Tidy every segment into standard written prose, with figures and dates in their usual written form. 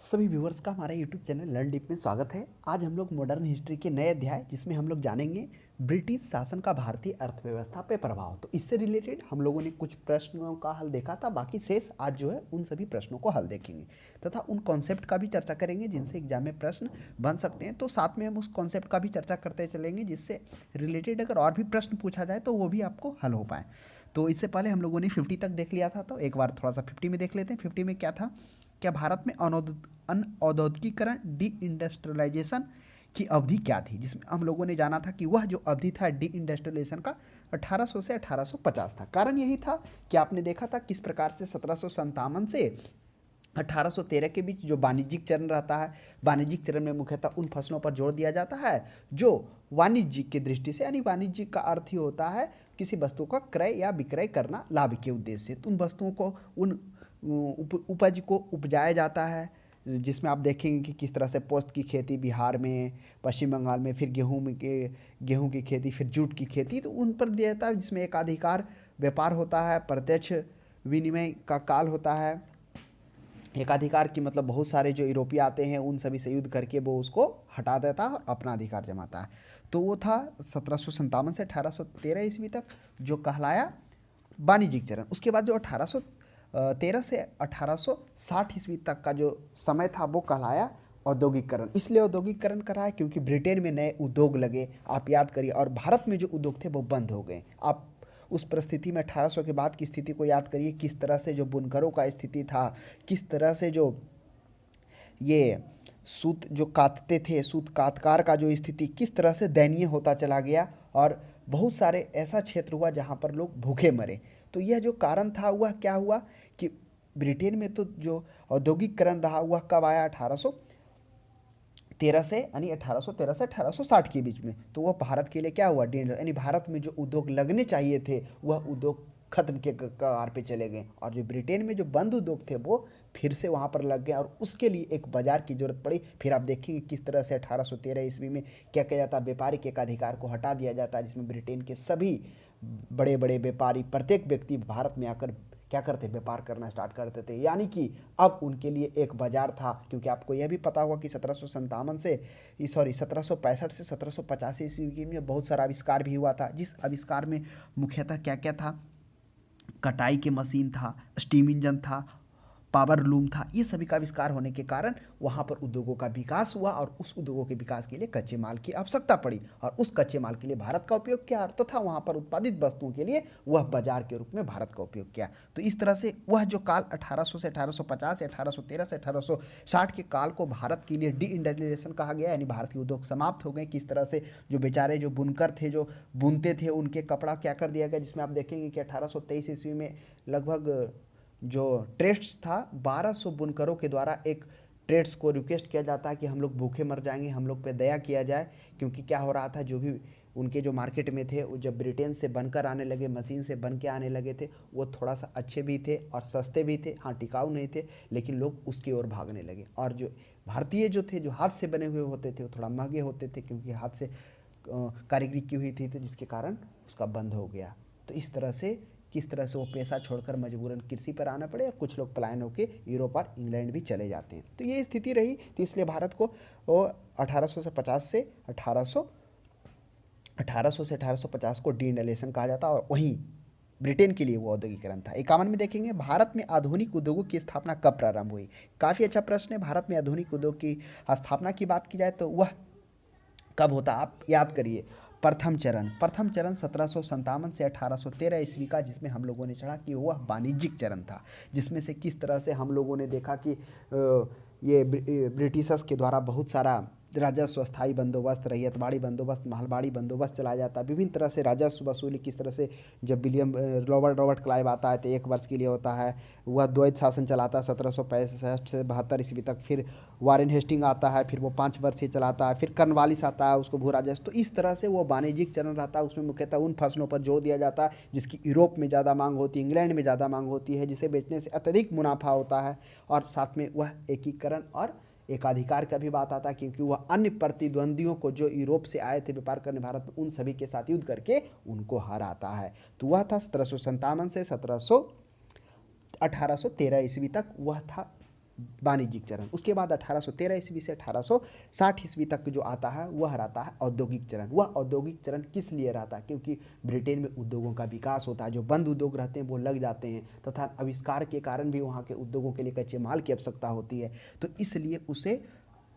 सभी व्यूअर्स का हमारे यूट्यूब चैनल लर्न डीप में स्वागत है। आज हम लोग मॉडर्न हिस्ट्री के नए अध्याय जिसमें हम लोग जानेंगे ब्रिटिश शासन का भारतीय अर्थव्यवस्था पे प्रभाव। तो इससे रिलेटेड हम लोगों ने कुछ प्रश्नों का हल देखा था, बाकी शेष आज जो है उन सभी प्रश्नों को हल देखेंगे तथा उन कॉन्सेप्ट का भी चर्चा करेंगे जिनसे एग्जाम में प्रश्न बन सकते हैं। तो साथ में हम उस कॉन्सेप्ट का भी चर्चा करते चलेंगे जिससे रिलेटेड अगर और भी प्रश्न पूछा जाए तो वो भी आपको हल हो पाए। तो इससे पहले हम लोगों ने 50 तक देख लिया था, तो एक बार थोड़ा सा 50 में देख लेते हैं। 50 में क्या था? क्या भारत में अनौद्योगिकीकरण डी इंडस्ट्रियलाइजेशन की अवधि क्या थी, जिसमें हम लोगों ने जाना था कि वह जो अवधि था डी इंडस्ट्रियलाइजेशन का 1800 से 1850 था। कारण यही था कि आपने देखा था किस प्रकार से 1757 से 1813 के बीच जो वाणिज्यिक चरण रहता है, वाणिज्यिक चरण में मुख्यतः उन फसलों पर जोर दिया जाता है जो वाणिज्यिक की दृष्टि से, यानी वाणिज्यिक का अर्थ ही होता है किसी वस्तु का क्रय या विक्रय करना लाभ के उद्देश्य से। तो उन वस्तुओं को, उन उपज को उपजाया जाता है, जिसमें आप देखेंगे कि किस तरह से पोस्त की खेती बिहार में, पश्चिम बंगाल में, फिर गेहूं की खेती, फिर जूट की खेती, तो उन पर दिया जाता है, जिसमें एकाधिकार व्यापार होता है, प्रत्यक्ष विनिमय का काल होता है। एकाधिकार की मतलब बहुत सारे जो यूरोपीय आते हैं उन सभी से युद्ध करके वो उसको हटा देता है और अपना अधिकार जमाता है। तो वो था 1757 से 1813 ईस्वी तक जो कहलाया वाणिज्यिक चरण। उसके बाद जो 1813 से 1860 ईस्वी तक का जो समय था वो कहलाया औद्योगिकरण। इसलिए औद्योगिकरण करा है क्योंकि ब्रिटेन में नए उद्योग लगे, आप याद करिए, और भारत में जो उद्योग थे वो बंद हो गए। आप उस परिस्थिति में 1800 के बाद की स्थिति को याद करिए, किस तरह से जो बुनकरों का स्थिति था, किस तरह से जो ये सूत जो कातते थे, सूत कातकार का जो स्थिति किस तरह से दयनीय होता चला गया, और बहुत सारे ऐसा क्षेत्र हुआ जहाँ पर लोग भूखे मरे। तो यह जो कारण था, वह क्या हुआ कि ब्रिटेन में तो जो औद्योगिकरण रहा वह कब आया? 1813 से, यानी 1813 से 1860 के बीच में। तो वह भारत के लिए क्या हुआ? यानी भारत में जो उद्योग लगने चाहिए थे वह उद्योग खत्म के कगार पे चले गए, और जो ब्रिटेन में जो बंद उद्योग थे वो फिर से वहाँ पर लग गए, और उसके लिए एक बाजार की जरूरत पड़ी। फिर आप देखेंगे किस तरह से 1813 ईस्वी में क्या किया जाता है, व्यापारिक एकाधिकार को हटा दिया जाता है, जिसमें ब्रिटेन के सभी बड़े बड़े व्यापारी, प्रत्येक व्यक्ति भारत में आकर क्या करते, व्यापार करना स्टार्ट करते थे। यानी कि अब उनके लिए एक बाजार था। क्योंकि आपको यह भी पता होगा कि 1765 से 1785 ईस्वी में बहुत सारा आविष्कार भी हुआ था, जिस आविष्कार में मुख्यतः क्या क्या था? कटाई के मशीन था, स्टीम इंजन था, पावर लूम था। ये सभी का आविष्कार होने के कारण वहाँ पर उद्योगों का विकास हुआ, और उस उद्योगों के विकास के लिए कच्चे माल की आवश्यकता पड़ी, और उस कच्चे माल के लिए भारत का उपयोग किया, तथा वहाँ पर उत्पादित वस्तुओं के लिए वह बाजार के रूप में भारत का उपयोग किया। तो इस तरह से वह जो काल 1800 से 1850 या 1813 से 1860 के काल को भारत के लिए डी इंडस्ट्रियलाइजेशन कहा गया, यानी भारतीय उद्योग समाप्त हो गए। किस तरह से जो बेचारे जो बुनकर थे, जो बुनते थे, उनके कपड़ा क्या कर दिया गया, जिसमें आप देखेंगे कि 1823 ईस्वी में लगभग जो ट्रेड्स था, 1200 बुनकरों के द्वारा एक ट्रेड्स को रिक्वेस्ट किया जाता है कि हम लोग भूखे मर जाएंगे, हम लोग पे दया किया जाए। क्योंकि क्या हो रहा था, जो भी उनके जो मार्केट में थे, वो जब ब्रिटेन से बनकर आने लगे, मशीन से बन के आने लगे थे, वो थोड़ा सा अच्छे भी थे और सस्ते भी थे, हाँ टिकाऊ नहीं थे, लेकिन लोग उसकी ओर भागने लगे। और जो भारतीय जो थे, जो हाथ से बने हुए होते थे, वो थोड़ा महंगे होते थे, क्योंकि हाथ से कारीगरी की हुई थी, तो जिसके कारण उसका बंद हो गया। तो इस तरह से किस तरह से वो पैसा छोड़कर मजबूरन कृषि पर आना पड़े, और कुछ लोग पलायन होकर यूरोप और इंग्लैंड भी चले जाते हैं। तो ये स्थिति रही। तो इसलिए भारत को वो 1850 से 1850 को डी इंडस्ट्रियलाइजेशन कहा जाता है, और वहीं ब्रिटेन के लिए वो औद्योगिकरण था। 51 में देखेंगे भारत में आधुनिक उद्योगों की स्थापना कब प्रारंभ हुई। काफ़ी अच्छा प्रश्न है। भारत में आधुनिक उद्योग की स्थापना की बात की जाए तो वह कब होता, आप याद करिए। प्रथम चरण 1757 से 1813 ईस्वी का, जिसमें हम लोगों ने चढ़ा कि वह वाणिज्यिक चरण था, जिसमें से किस तरह से हम लोगों ने देखा कि ये ब्रिटिशर्स के द्वारा बहुत सारा राजस्व, स्थायी बंदोबस्त, रैयतवाड़ी बंदोबस्त, महलवाड़ी बंदोबस्त चलाया जाता है। विभिन्न तरह से राजस्व वसूली किस तरह से, जब रॉबर्ट क्लाइव आता है तो 1 वर्ष के लिए होता है, वह द्वैत शासन चलाता है 1765 से 72 ईस्वी तक। फिर वारेन हेस्टिंग आता है, फिर वो 5 वर्ष ही चलाता है। फिर कर्नवालिस आता है, उसको भू राजस्व। तो इस तरह से वो वाणिज्यिक चरण रहता है। उसमें मुख्यतः उन फसलों पर जोर दिया जाता है जिसकी यूरोप में ज़्यादा मांग होती है, इंग्लैंड में ज़्यादा मांग होती है, जिसे बेचने से अत्यधिक मुनाफा होता है। और साथ में वह एकीकरण और एकाधिकार का भी बात आता है, क्योंकि वह अन्य प्रतिद्वंदियों को जो यूरोप से आए थे व्यापार करने भारत में, उन सभी के साथ युद्ध करके उनको हराता है। तो वह था 1757 से 1813 ईस्वी तक, वह था वाणिज्यिक चरण। उसके बाद 1813 ईस्वी से 1860 ईस्वी तक जो आता है वह रहता है औद्योगिक चरण। वह औद्योगिक चरण किस लिए रहता है? क्योंकि ब्रिटेन में उद्योगों का विकास होता है, जो बंद उद्योग रहते हैं वो लग जाते हैं, तथा आविष्कार के कारण भी वहाँ के उद्योगों के लिए कच्चे माल की आवश्यकता होती है, तो इसलिए उसे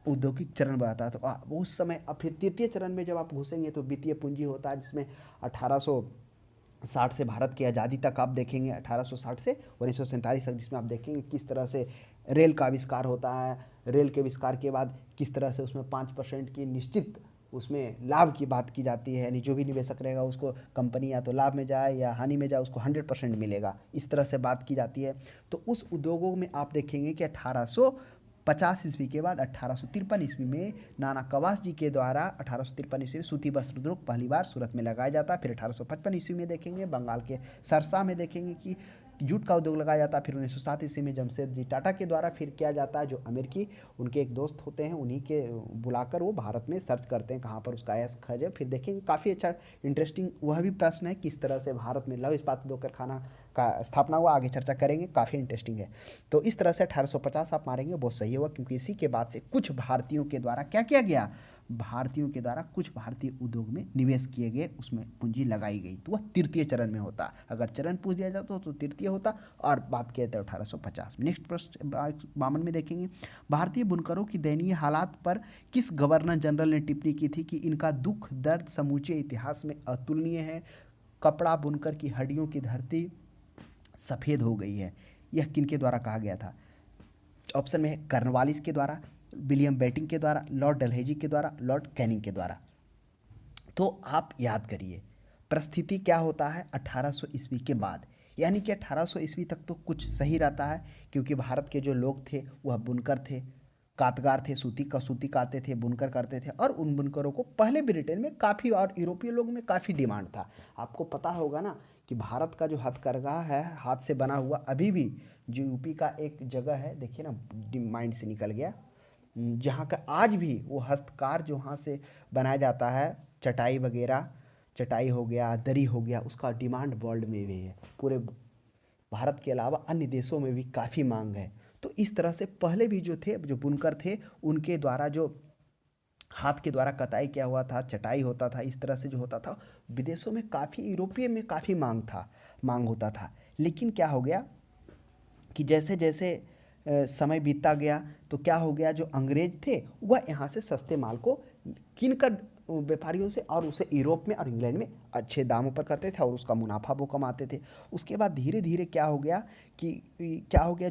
औद्योगिक चरण बताता है। तो उस समय अब फिर तृतीय चरण में जब आप घुसेंगे तो वित्तीय पूंजी होता है, जिसमें 1860 से भारत की आज़ादी तक आप देखेंगे, 1860 से 1947 तक, जिसमें आप देखेंगे किस तरह से रेल का आविष्कार होता है। रेल के आविष्कार के बाद किस तरह से उसमें 5% की निश्चित उसमें लाभ की बात की जाती है, यानी जो भी निवेशक रहेगा उसको कंपनी या तो लाभ में जाए या हानि में जाए, उसको 100% मिलेगा, इस तरह से बात की जाती है। तो उस उद्योगों में आप देखेंगे कि 1850 ईस्वी के बाद 1853 ईस्वी में नाना कवास जी के द्वारा 1853 ईस्वी में सूती वस्त्र उद्योग पहली बार सूरत में लगाया जाता है। फिर 1855 ईस्वी में देखेंगे बंगाल के सरसा में देखेंगे कि जूट का उद्योग लगाया जाता है। फिर 1907 ईस्वी में जमशेदजी टाटा के द्वारा फिर किया जाता है, जो अमेरिकी उनके एक दोस्त होते हैं, उन्हीं के बुलाकर वो भारत में सर्च करते हैं कहाँ पर उसका ऐश खज है। फिर देखेंगे काफ़ी अच्छा इंटरेस्टिंग वह भी प्रश्न है, किस तरह से भारत में लौह इस्पात उद्योग कारखाना का स्थापना हुआ, आगे चर्चा करेंगे, काफ़ी इंटरेस्टिंग है। तो इस तरह से 1850 आप मारेंगे बहुत सही होगा, क्योंकि इसी के बाद से कुछ भारतीयों के द्वारा क्या किया गया, भारतीयों के द्वारा कुछ भारतीय उद्योग में निवेश किए गए, उसमें पूंजी लगाई गई, तो वह तृतीय चरण में होता। अगर चरण पूछ दिया जाता तो तृतीय होता, और बात किया जाता है 1850 में। नेक्स्ट प्रश्न 52 में देखेंगे, भारतीय बुनकरों की दयनीय हालात पर किस गवर्नर जनरल ने टिप्पणी की थी कि इनका दुख दर्द समूचे इतिहास में अतुलनीय है, कपड़ा बुनकर की हड्डियों की धरती सफ़ेद हो गई है। यह किनके द्वारा कहा गया था? ऑप्शन में है कर्नवालिस के द्वारा, विलियम बेटिंग के द्वारा, लॉर्ड डलहौजी के द्वारा, लॉर्ड कैनिंग के द्वारा। तो आप याद करिए परिस्थिति क्या होता है 1800 ईस्वी के बाद, यानी कि 1800 ईस्वी तक तो कुछ सही रहता है, क्योंकि भारत के जो लोग थे वह बुनकर थे, कातगार थे, सूती काते थे, बुनकर करते थे, और उन बुनकरों को पहले ब्रिटेन में काफ़ी और यूरोपीय लोग में काफ़ी डिमांड था। आपको पता होगा ना कि भारत का जो हथकरघा है, हाथ से बना हुआ, अभी भी जो यूपी का एक जगह है, देखिए ना माइंड से निकल गया, जहाँ का आज भी वो हस्तकार जो वहाँ से बनाया जाता है, चटाई वगैरह, चटाई हो गया, दरी हो गया, उसका डिमांड वर्ल्ड में भी है, पूरे भारत के अलावा अन्य देशों में भी काफ़ी मांग है। तो इस तरह से पहले भी जो थे, जो बुनकर थे, उनके द्वारा जो हाथ के द्वारा कताई किया हुआ था, चटाई होता था, इस तरह से जो होता था, विदेशों में काफ़ी, यूरोपीय में काफ़ी मांग होता था। लेकिन क्या हो गया कि जैसे जैसे समय बीतता गया तो क्या हो गया, जो अंग्रेज थे वह यहाँ से सस्ते माल को कीन कर व्यापारियों से, और उसे यूरोप में और इंग्लैंड में अच्छे दामों पर करते थे, और उसका मुनाफा वो कमाते थे। उसके बाद धीरे धीरे क्या हो गया कि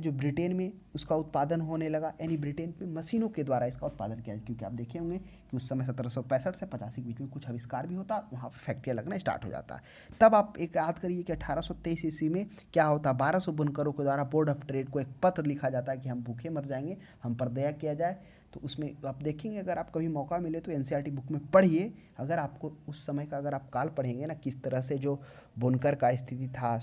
जो ब्रिटेन में उसका उत्पादन होने लगा, यानी ब्रिटेन में मशीनों के द्वारा इसका उत्पादन किया, क्योंकि आप देखे होंगे कि उस समय 1765 से 85 के बीच में कुछ आविष्कार भी होता, वहाँ पर फैक्ट्रियाँ लगना स्टार्ट हो जाता है। तब आप एक याद करिए कि 1823 ईस्वी में क्या होता, 1200 बुनकरों के द्वारा बोर्ड ऑफ ट्रेड को एक पत्र लिखा जाता है कि हम भूखे मर जाएंगे, हम पर दया किया जाए। तो उसमें आप देखेंगे, अगर आप कभी मौका मिले तो एनसीईआरटी बुक में पढ़िए, अगर आपको उस समय का अगर आप काल पढ़ेंगे ना, किस तरह से जो बुनकर का स्थिति था,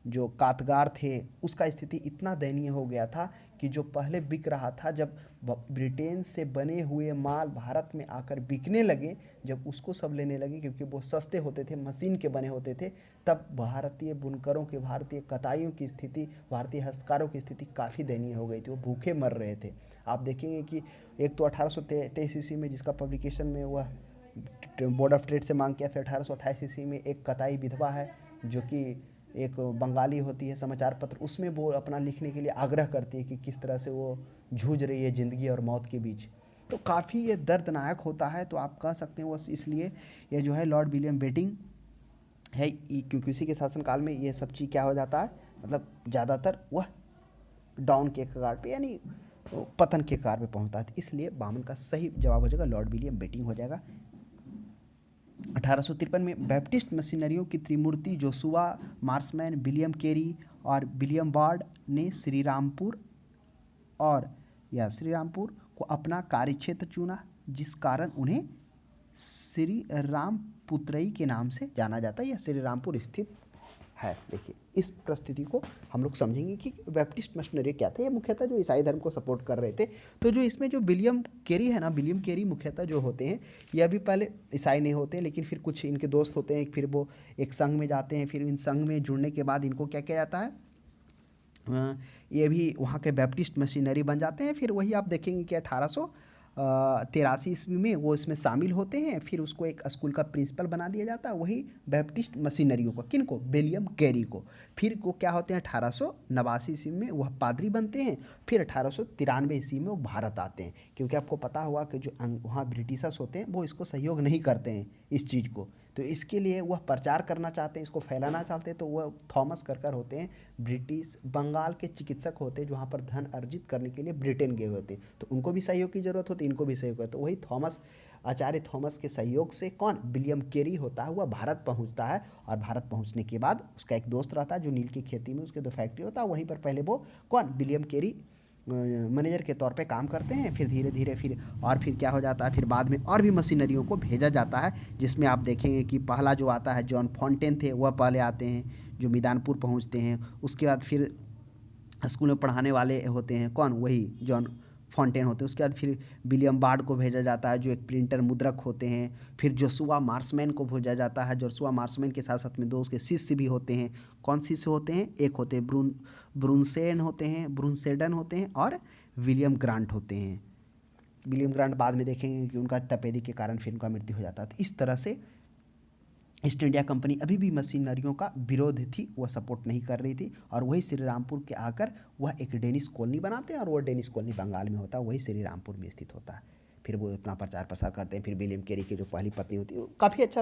जो कातगार थे, उसका स्थिति इतना दयनीय हो गया था कि जो पहले बिक रहा था, जब ब्रिटेन से बने हुए माल भारत में आकर बिकने लगे, जब उसको सब लेने लगे क्योंकि वो सस्ते होते थे, मशीन के बने होते थे, तब भारतीय बुनकरों की, भारतीय कताइयों की स्थिति, भारतीय हस्तकारों की स्थिति काफ़ी दयनीय हो गई थी, वो भूखे मर रहे थे। आप देखेंगे कि एक तो 1823 ईस्वी में जिसका पब्लिकेशन में वह बोर्ड ऑफ ट्रेड से मांग किया, फिर 1828 ईस्वी में एक कताई विधवा है जो कि एक बंगाली होती है, समाचार पत्र, उसमें वो अपना लिखने के लिए आग्रह करती है कि किस तरह से वो जूझ रही है ज़िंदगी और मौत के बीच। तो काफ़ी ये दर्दनाक होता है। तो आप कह सकते हैं वो इसलिए ये जो है लॉर्ड विलियम बेटिंग है, क्योंकि उसी के शासनकाल में ये सब चीज़ क्या हो जाता है, मतलब ज़्यादातर वह डाउन के कगार पे, यानी पतन के कगार पे पहुंचता है। इसलिए 52 का सही जवाब हो जाएगा लॉर्ड विलियम बेटिंग हो जाएगा। 1853 में बैप्टिस्ट मशीनरियों की त्रिमूर्ति जोशुआ मार्समैन, विलियम केरी और विलियम वार्ड ने श्रीरामपुर को अपना कार्यक्षेत्र चुना, जिस कारण उन्हें श्री रामपुतरई के नाम से जाना जाता है। यह श्री रामपुर स्थित है। देखिए इस परिस्थिति को हम लोग समझेंगे कि बैप्टिस्ट मिशनरी क्या थे, ये मुख्यतः जो ईसाई धर्म को सपोर्ट कर रहे थे। तो जो इसमें जो विलियम केरी है ना, विलियम केरी मुख्यतः जो होते हैं, ये अभी पहले ईसाई नहीं होते, लेकिन फिर कुछ इनके दोस्त होते हैं, फिर वो एक संघ में जाते हैं, फिर इन संघ में जुड़ने के बाद इनको क्या किया जाता है, ये भी वहाँ के बैप्टिस्ट मशीनरी बन जाते हैं। फिर वही आप देखेंगे कि 1883 ईस्वी में वो इसमें शामिल होते हैं। फिर उसको एक स्कूल का प्रिंसिपल बना दिया जाता है, वही बैप्टिस्ट मशीनरियों को, किनको, विलियम कैरी को। फिर वो क्या होते हैं, 1889 ईस्वी में वह पादरी बनते हैं। फिर 1893 ईस्वी में वो भारत आते हैं, क्योंकि आपको पता होगा कि जो वहाँ ब्रिटिशर्स होते हैं वो इसको सहयोग नहीं करते हैं इस चीज़ को, तो इसके लिए वह प्रचार करना चाहते हैं, इसको फैलाना चाहते हैं। तो वह थॉमस कर होते हैं, ब्रिटिश बंगाल के चिकित्सक होते हैं जो वहाँ पर धन अर्जित करने के लिए ब्रिटेन गए होते हैं। तो उनको भी सहयोग की ज़रूरत होती है, इनको भी सहयोग होता है। तो वही थॉमस, आचार्य थॉमस के सहयोग से कौन, विलियम केरी होता है, वह भारत पहुँचता है। और भारत पहुँचने के बाद उसका एक दोस्त रहता है जो नील की खेती में उसके 2 फैक्ट्री होता है, वहीं पर पहले वो कौन, विलियम केरी मैनेजर के तौर पे काम करते हैं। फिर धीरे धीरे फिर क्या हो जाता है, फिर बाद में और भी मशीनरियों को भेजा जाता है, जिसमें आप देखेंगे कि पहला जो आता है जॉन फॉन्टेन थे, वह पहले आते हैं जो मिदानपुर पहुंचते हैं। उसके बाद फिर स्कूल में पढ़ाने वाले होते हैं कौन, वही जॉन फॉन्टेन होते हैं। उसके बाद फिर विलियम बार्ड को भेजा जाता है जो एक प्रिंटर मुद्रक होते हैं। फिर जोशुआ मार्समैन को भेजा जाता है। जोशुआ मार्समैन के साथ साथ में 2 उसके शिष्य भी होते हैं। कौन शिष्य होते हैं, एक होते हैं ब्रुनसेन होते हैं, ब्रुनसेडन होते हैं, और विलियम ग्रांट होते हैं। विलियम ग्रांट बाद में देखेंगे कि उनका तपेदी के कारण फिर उनका मृत्यु हो जाता है। तो इस तरह से ईस्ट इंडिया कंपनी अभी भी मशीनरियों का विरोध थी, वह सपोर्ट नहीं कर रही थी। और वही श्री रामपुर के आकर वह एक डेनिश कॉलोनी बनाते हैं, और वह डेनिश कॉलोनी बंगाल में होता है, वही श्री रामपुर में स्थित होता है। फिर वो अपना प्रचार प्रसार करते हैं। फिर विलियम केरी की जो पहली पत्नी होती है, काफ़ी अच्छा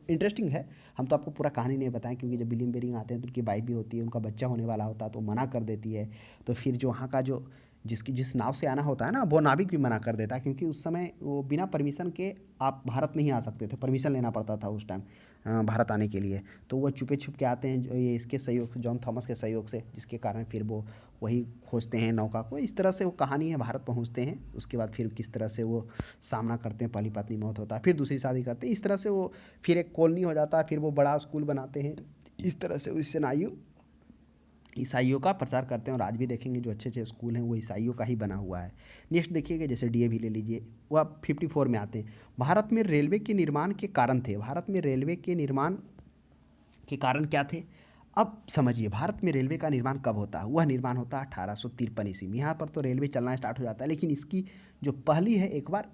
इंटरेस्टिंग है। हम तो आपको पूरा कहानी नहीं बताएं, क्योंकि जब विलियम बेरिंग आते हैं तो उनकी वाइफ भी होती है, उनका बच्चा होने वाला होता है, तो मना कर देती है। तो फिर जो वहाँ का जो जिस नाव से आना होता है ना, वो नाविक भी मना कर देता है, क्योंकि उस समय वो बिना परमिशन के आप भारत नहीं आ सकते थे, परमिशन लेना पड़ता था उस टाइम भारत आने के लिए। तो वो छुपे छुप के आते हैं, ये इसके सहयोग से, जॉन थॉमस के सहयोग से, जिसके कारण फिर वो वही खोजते हैं नौका को। इस तरह से वो कहानी है, भारत पहुंचते हैं। उसके बाद फिर किस तरह से वो सामना करते हैं, पहली पत्नी मौत होता है, फिर दूसरी शादी करते हैं। इस तरह से वो फिर एक कॉलोनी हो जाता है, फिर वो बड़ा स्कूल बनाते हैं। इस तरह से इससे नायु ईसाइयों का प्रचार करते हैं। और आज भी देखेंगे जो अच्छे अच्छे स्कूल हैं वो ईसाइयों का ही बना हुआ है। नेक्स्ट देखिएगा, जैसे डीएवी ले लीजिए, वो आप 54 में आते हैं। भारत में रेलवे के निर्माण के कारण थे, भारत में रेलवे के निर्माण के कारण क्या थे, अब समझिए। भारत में रेलवे का निर्माण कब होता है, वह निर्माण होता है 1853 ईस्वी में। यहाँ पर तो रेलवे चलना स्टार्ट हो जाता है, लेकिन इसकी जो पहली है, एक बार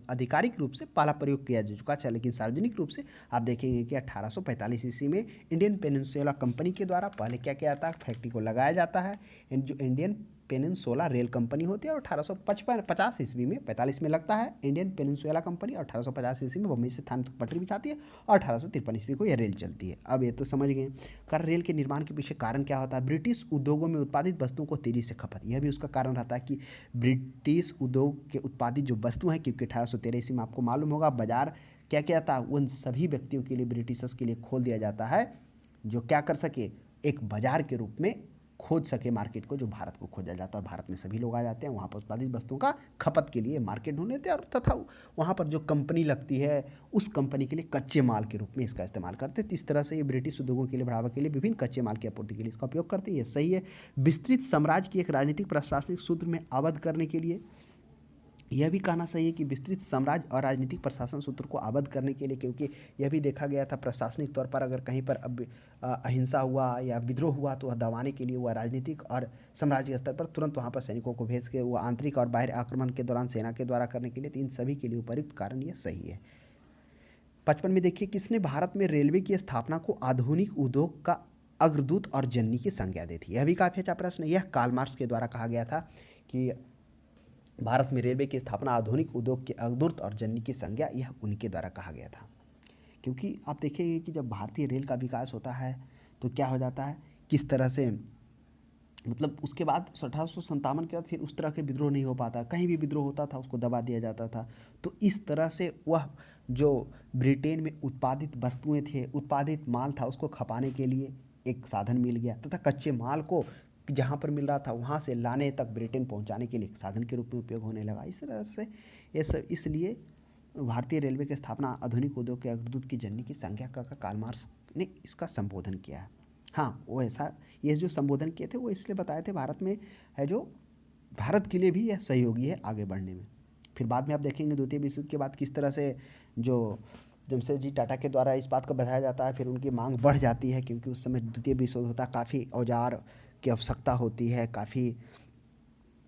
आधिकारिक रूप से पहला प्रयोग किया जा चुका है, लेकिन सार्वजनिक रूप से आप देखेंगे कि 1845 ईस्वी में इंडियन पेनिनसुला कंपनी के द्वारा पहले क्या किया जाता है, फैक्ट्री को लगाया जाता है। जो इंडियन पेनिनसुला रेल कंपनी होती है, और 1850 ईस्वी में, 45 में लगता है इंडियन पेनिनसुला कंपनी, और 1850 ईस्वी में बम्बई से थाने तक पटरी बिछाती है, और 1853 ईस्वी को यह रेल चलती है। अब ये तो समझ गए। कर रेल के निर्माण के पीछे कारण क्या होता है, ब्रिटिश उद्योगों में उत्पादित वस्तुओं को तेजी से खपत। यह भी उसका कारण रहता है कि ब्रिटिश उद्योग के उत्पादित जो वस्तु हैं, क्योंकि 1813 ईस्वी में आपको मालूम होगा बाजार क्या क्या था, उन सभी व्यक्तियों के लिए, ब्रिटिशर्स के लिए खोल दिया जाता है, जो क्या कर सके, एक बाजार के रूप में खोज सके मार्केट को, जो भारत को खोजा जाता है। और भारत में सभी लोग आ जाते हैं, वहाँ पर उत्पादित वस्तुओं का खपत के लिए मार्केट ढूंढ लेते हैं, और तथा वहाँ पर जो कंपनी लगती है, उस कंपनी के लिए कच्चे माल के रूप में इसका इस्तेमाल करते हैं। तो इस तरह से ये ब्रिटिश उद्योगों के लिए बढ़ावा के लिए विभिन्न कच्चे माल की आपूर्ति के लिए इसका उपयोग करते हैं। ये सही है। विस्तृत साम्राज्य की एक राजनीतिक प्रशासनिक सूत्र में आबद्ध करने के लिए, यह भी कहना सही है कि विस्तृत साम्राज्य और राजनीतिक प्रशासन सूत्र को आबद्ध करने के लिए, क्योंकि यह भी देखा गया था प्रशासनिक तौर पर अगर कहीं पर अब अहिंसा हुआ या विद्रोह हुआ, तो वह दबाने के लिए वह राजनीतिक और साम्राज्यिक स्तर पर तुरंत वहाँ पर सैनिकों को भेज के वो आंतरिक और बाहरी आक्रमण के दौरान सेना के द्वारा करने के लिए, तो इन सभी के लिए उपयुक्त कारण यह सही है। 55 में देखिए, किसने भारत में रेलवे की स्थापना को आधुनिक उद्योग का अग्रदूत और जननी की संज्ञा दी थी। यह भी काफ़ी अच्छा प्रश्न है। यह कार्ल मार्क्स के द्वारा कहा गया था कि भारत में रेलवे की स्थापना आधुनिक उद्योग के अग्रदूत और जननी की संज्ञा, यह उनके द्वारा कहा गया था। क्योंकि आप देखेंगे कि जब भारतीय रेल का विकास होता है तो क्या हो जाता है, किस तरह से, मतलब उसके बाद 1857 के बाद फिर उस तरह के विद्रोह नहीं हो पाता, कहीं भी विद्रोह होता था उसको दबा दिया जाता था। तो इस तरह से वह जो ब्रिटेन में उत्पादित वस्तुएं थे, उत्पादित माल था, उसको खपाने के लिए एक साधन मिल गया, तथा कच्चे माल को जहाँ पर मिल रहा था वहाँ से लाने तक ब्रिटेन पहुँचाने के लिए एक साधन के रूप में उपयोग होने लगा। इस तरह से ये सब, इसलिए भारतीय रेलवे की स्थापना आधुनिक उद्योग के अग्रदूत की जननी की संज्ञा का कार्ल मार्क्स ने इसका संबोधन किया है। हाँ, वो ऐसा, ये जो संबोधन किए थे वो इसलिए बताए थे, भारत में है जो भारत के लिए भी यह सहयोगी है आगे बढ़ने में। फिर बाद में आप देखेंगे द्वितीय विश्व युद्ध के बाद किस तरह से जो जमशेदजी टाटा के द्वारा इस बात को बढ़ाया जाता है, फिर उनकी मांग बढ़ जाती है, क्योंकि उस समय द्वितीय विश्व युद्ध होता है, काफ़ी औजार की आवश्यकता होती है, काफ़ी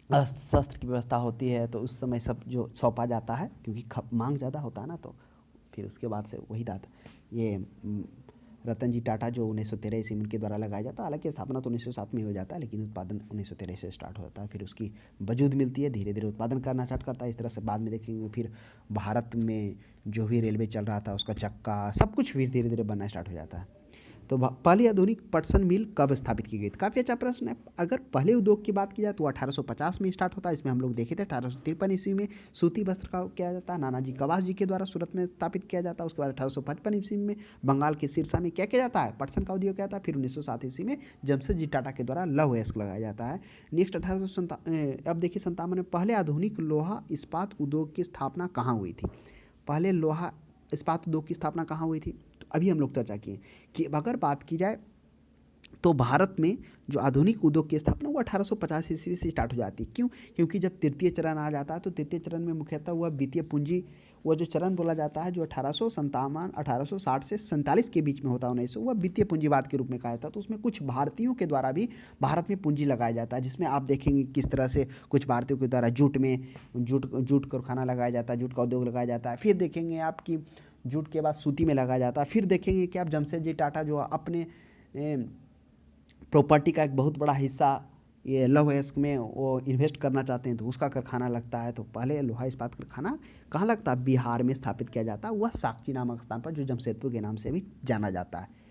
अस्त्र शस्त्र की व्यवस्था होती है, तो उस समय सब जो सौंपा जाता है, क्योंकि मांग ज़्यादा होता है ना, तो फिर उसके बाद से वही दाता ये रतन जी टाटा जो 1913 ईस्वी में इनके द्वारा लगाया जाता है। हालांकि स्थापना तो 1907 में ही हो जाता है, लेकिन उत्पादन 1913 से स्टार्ट हो जाता है। फिर उसकी वजूद मिलती है, धीरे धीरे उत्पादन करना स्टार्ट करता है। इस तरह से बाद में देखेंगे फिर भारत में जो भी रेलवे चल रहा था उसका चक्का सब कुछ फिर धीरे धीरे बनना स्टार्ट हो जाता है। तो पहली आधुनिक पटसन मिल कब स्थापित की गई थी? काफ़ी अच्छा प्रश्न है। अगर पहले उद्योग की बात की जाए तो 1850 में स्टार्ट होता है। इसमें हम लोग देखे थे 1853 ईस्वी में सूती वस्त्र का किया जाता है, नानाजी कवास जी के द्वारा सूरत में स्थापित किया जाता है। उसके बाद 1855 ईस्वी में बंगाल के सिरसा में क्या किया जाता है, पटसन का उद्योग किया जाता है। फिर 1907 ईस्वी में जमशेदजी टाटा के द्वारा लौह अयस्क लगाया जाता है। नेक्स्ट 1857, अब देखिए 57 में पहले आधुनिक लोहा इस्पात उद्योग की स्थापना कहाँ हुई थी? पहले लोहा इस्पात उद्योग की स्थापना कहाँ हुई थी? तो अभी हम लोग चर्चा किए कि अगर बात की जाए तो भारत में जो आधुनिक उद्योग की स्थापना वो 1850 ईस्वी से स्टार्ट हो जाती है। क्यों? क्योंकि जब तृतीय चरण आ जाता है तो तृतीय चरण में मुख्यतः वह वित्तीय पूंजी, वह जो चरण बोला जाता है जो 1860 से 47 के बीच में होता है 1900, वह वित्तीय पूंजीवाद के रूप में कहा जाता है। तो उसमें कुछ भारतीयों के द्वारा भी भारत में पूंजी लगाया जाता है, जिसमें आप देखेंगे किस तरह से कुछ भारतीयों के द्वारा जूट कारखाना लगाया जाता है, जूट का उद्योग लगाया जाता है। फिर देखेंगे आपकी जूट के बाद सूती में लगाया जाता है। फिर देखेंगे कि आप जमशेदजी टाटा जो अपने प्रॉपर्टी का एक बहुत बड़ा हिस्सा ये लौह अयस्क में वो इन्वेस्ट करना चाहते हैं, तो उसका कारखाना लगता है। तो पहले लोहा इस्पात कारखाना कहाँ लगता है? बिहार में स्थापित किया जाता है, वह साकची नामक स्थान पर, जो जमशेदपुर के नाम से भी जाना जाता है।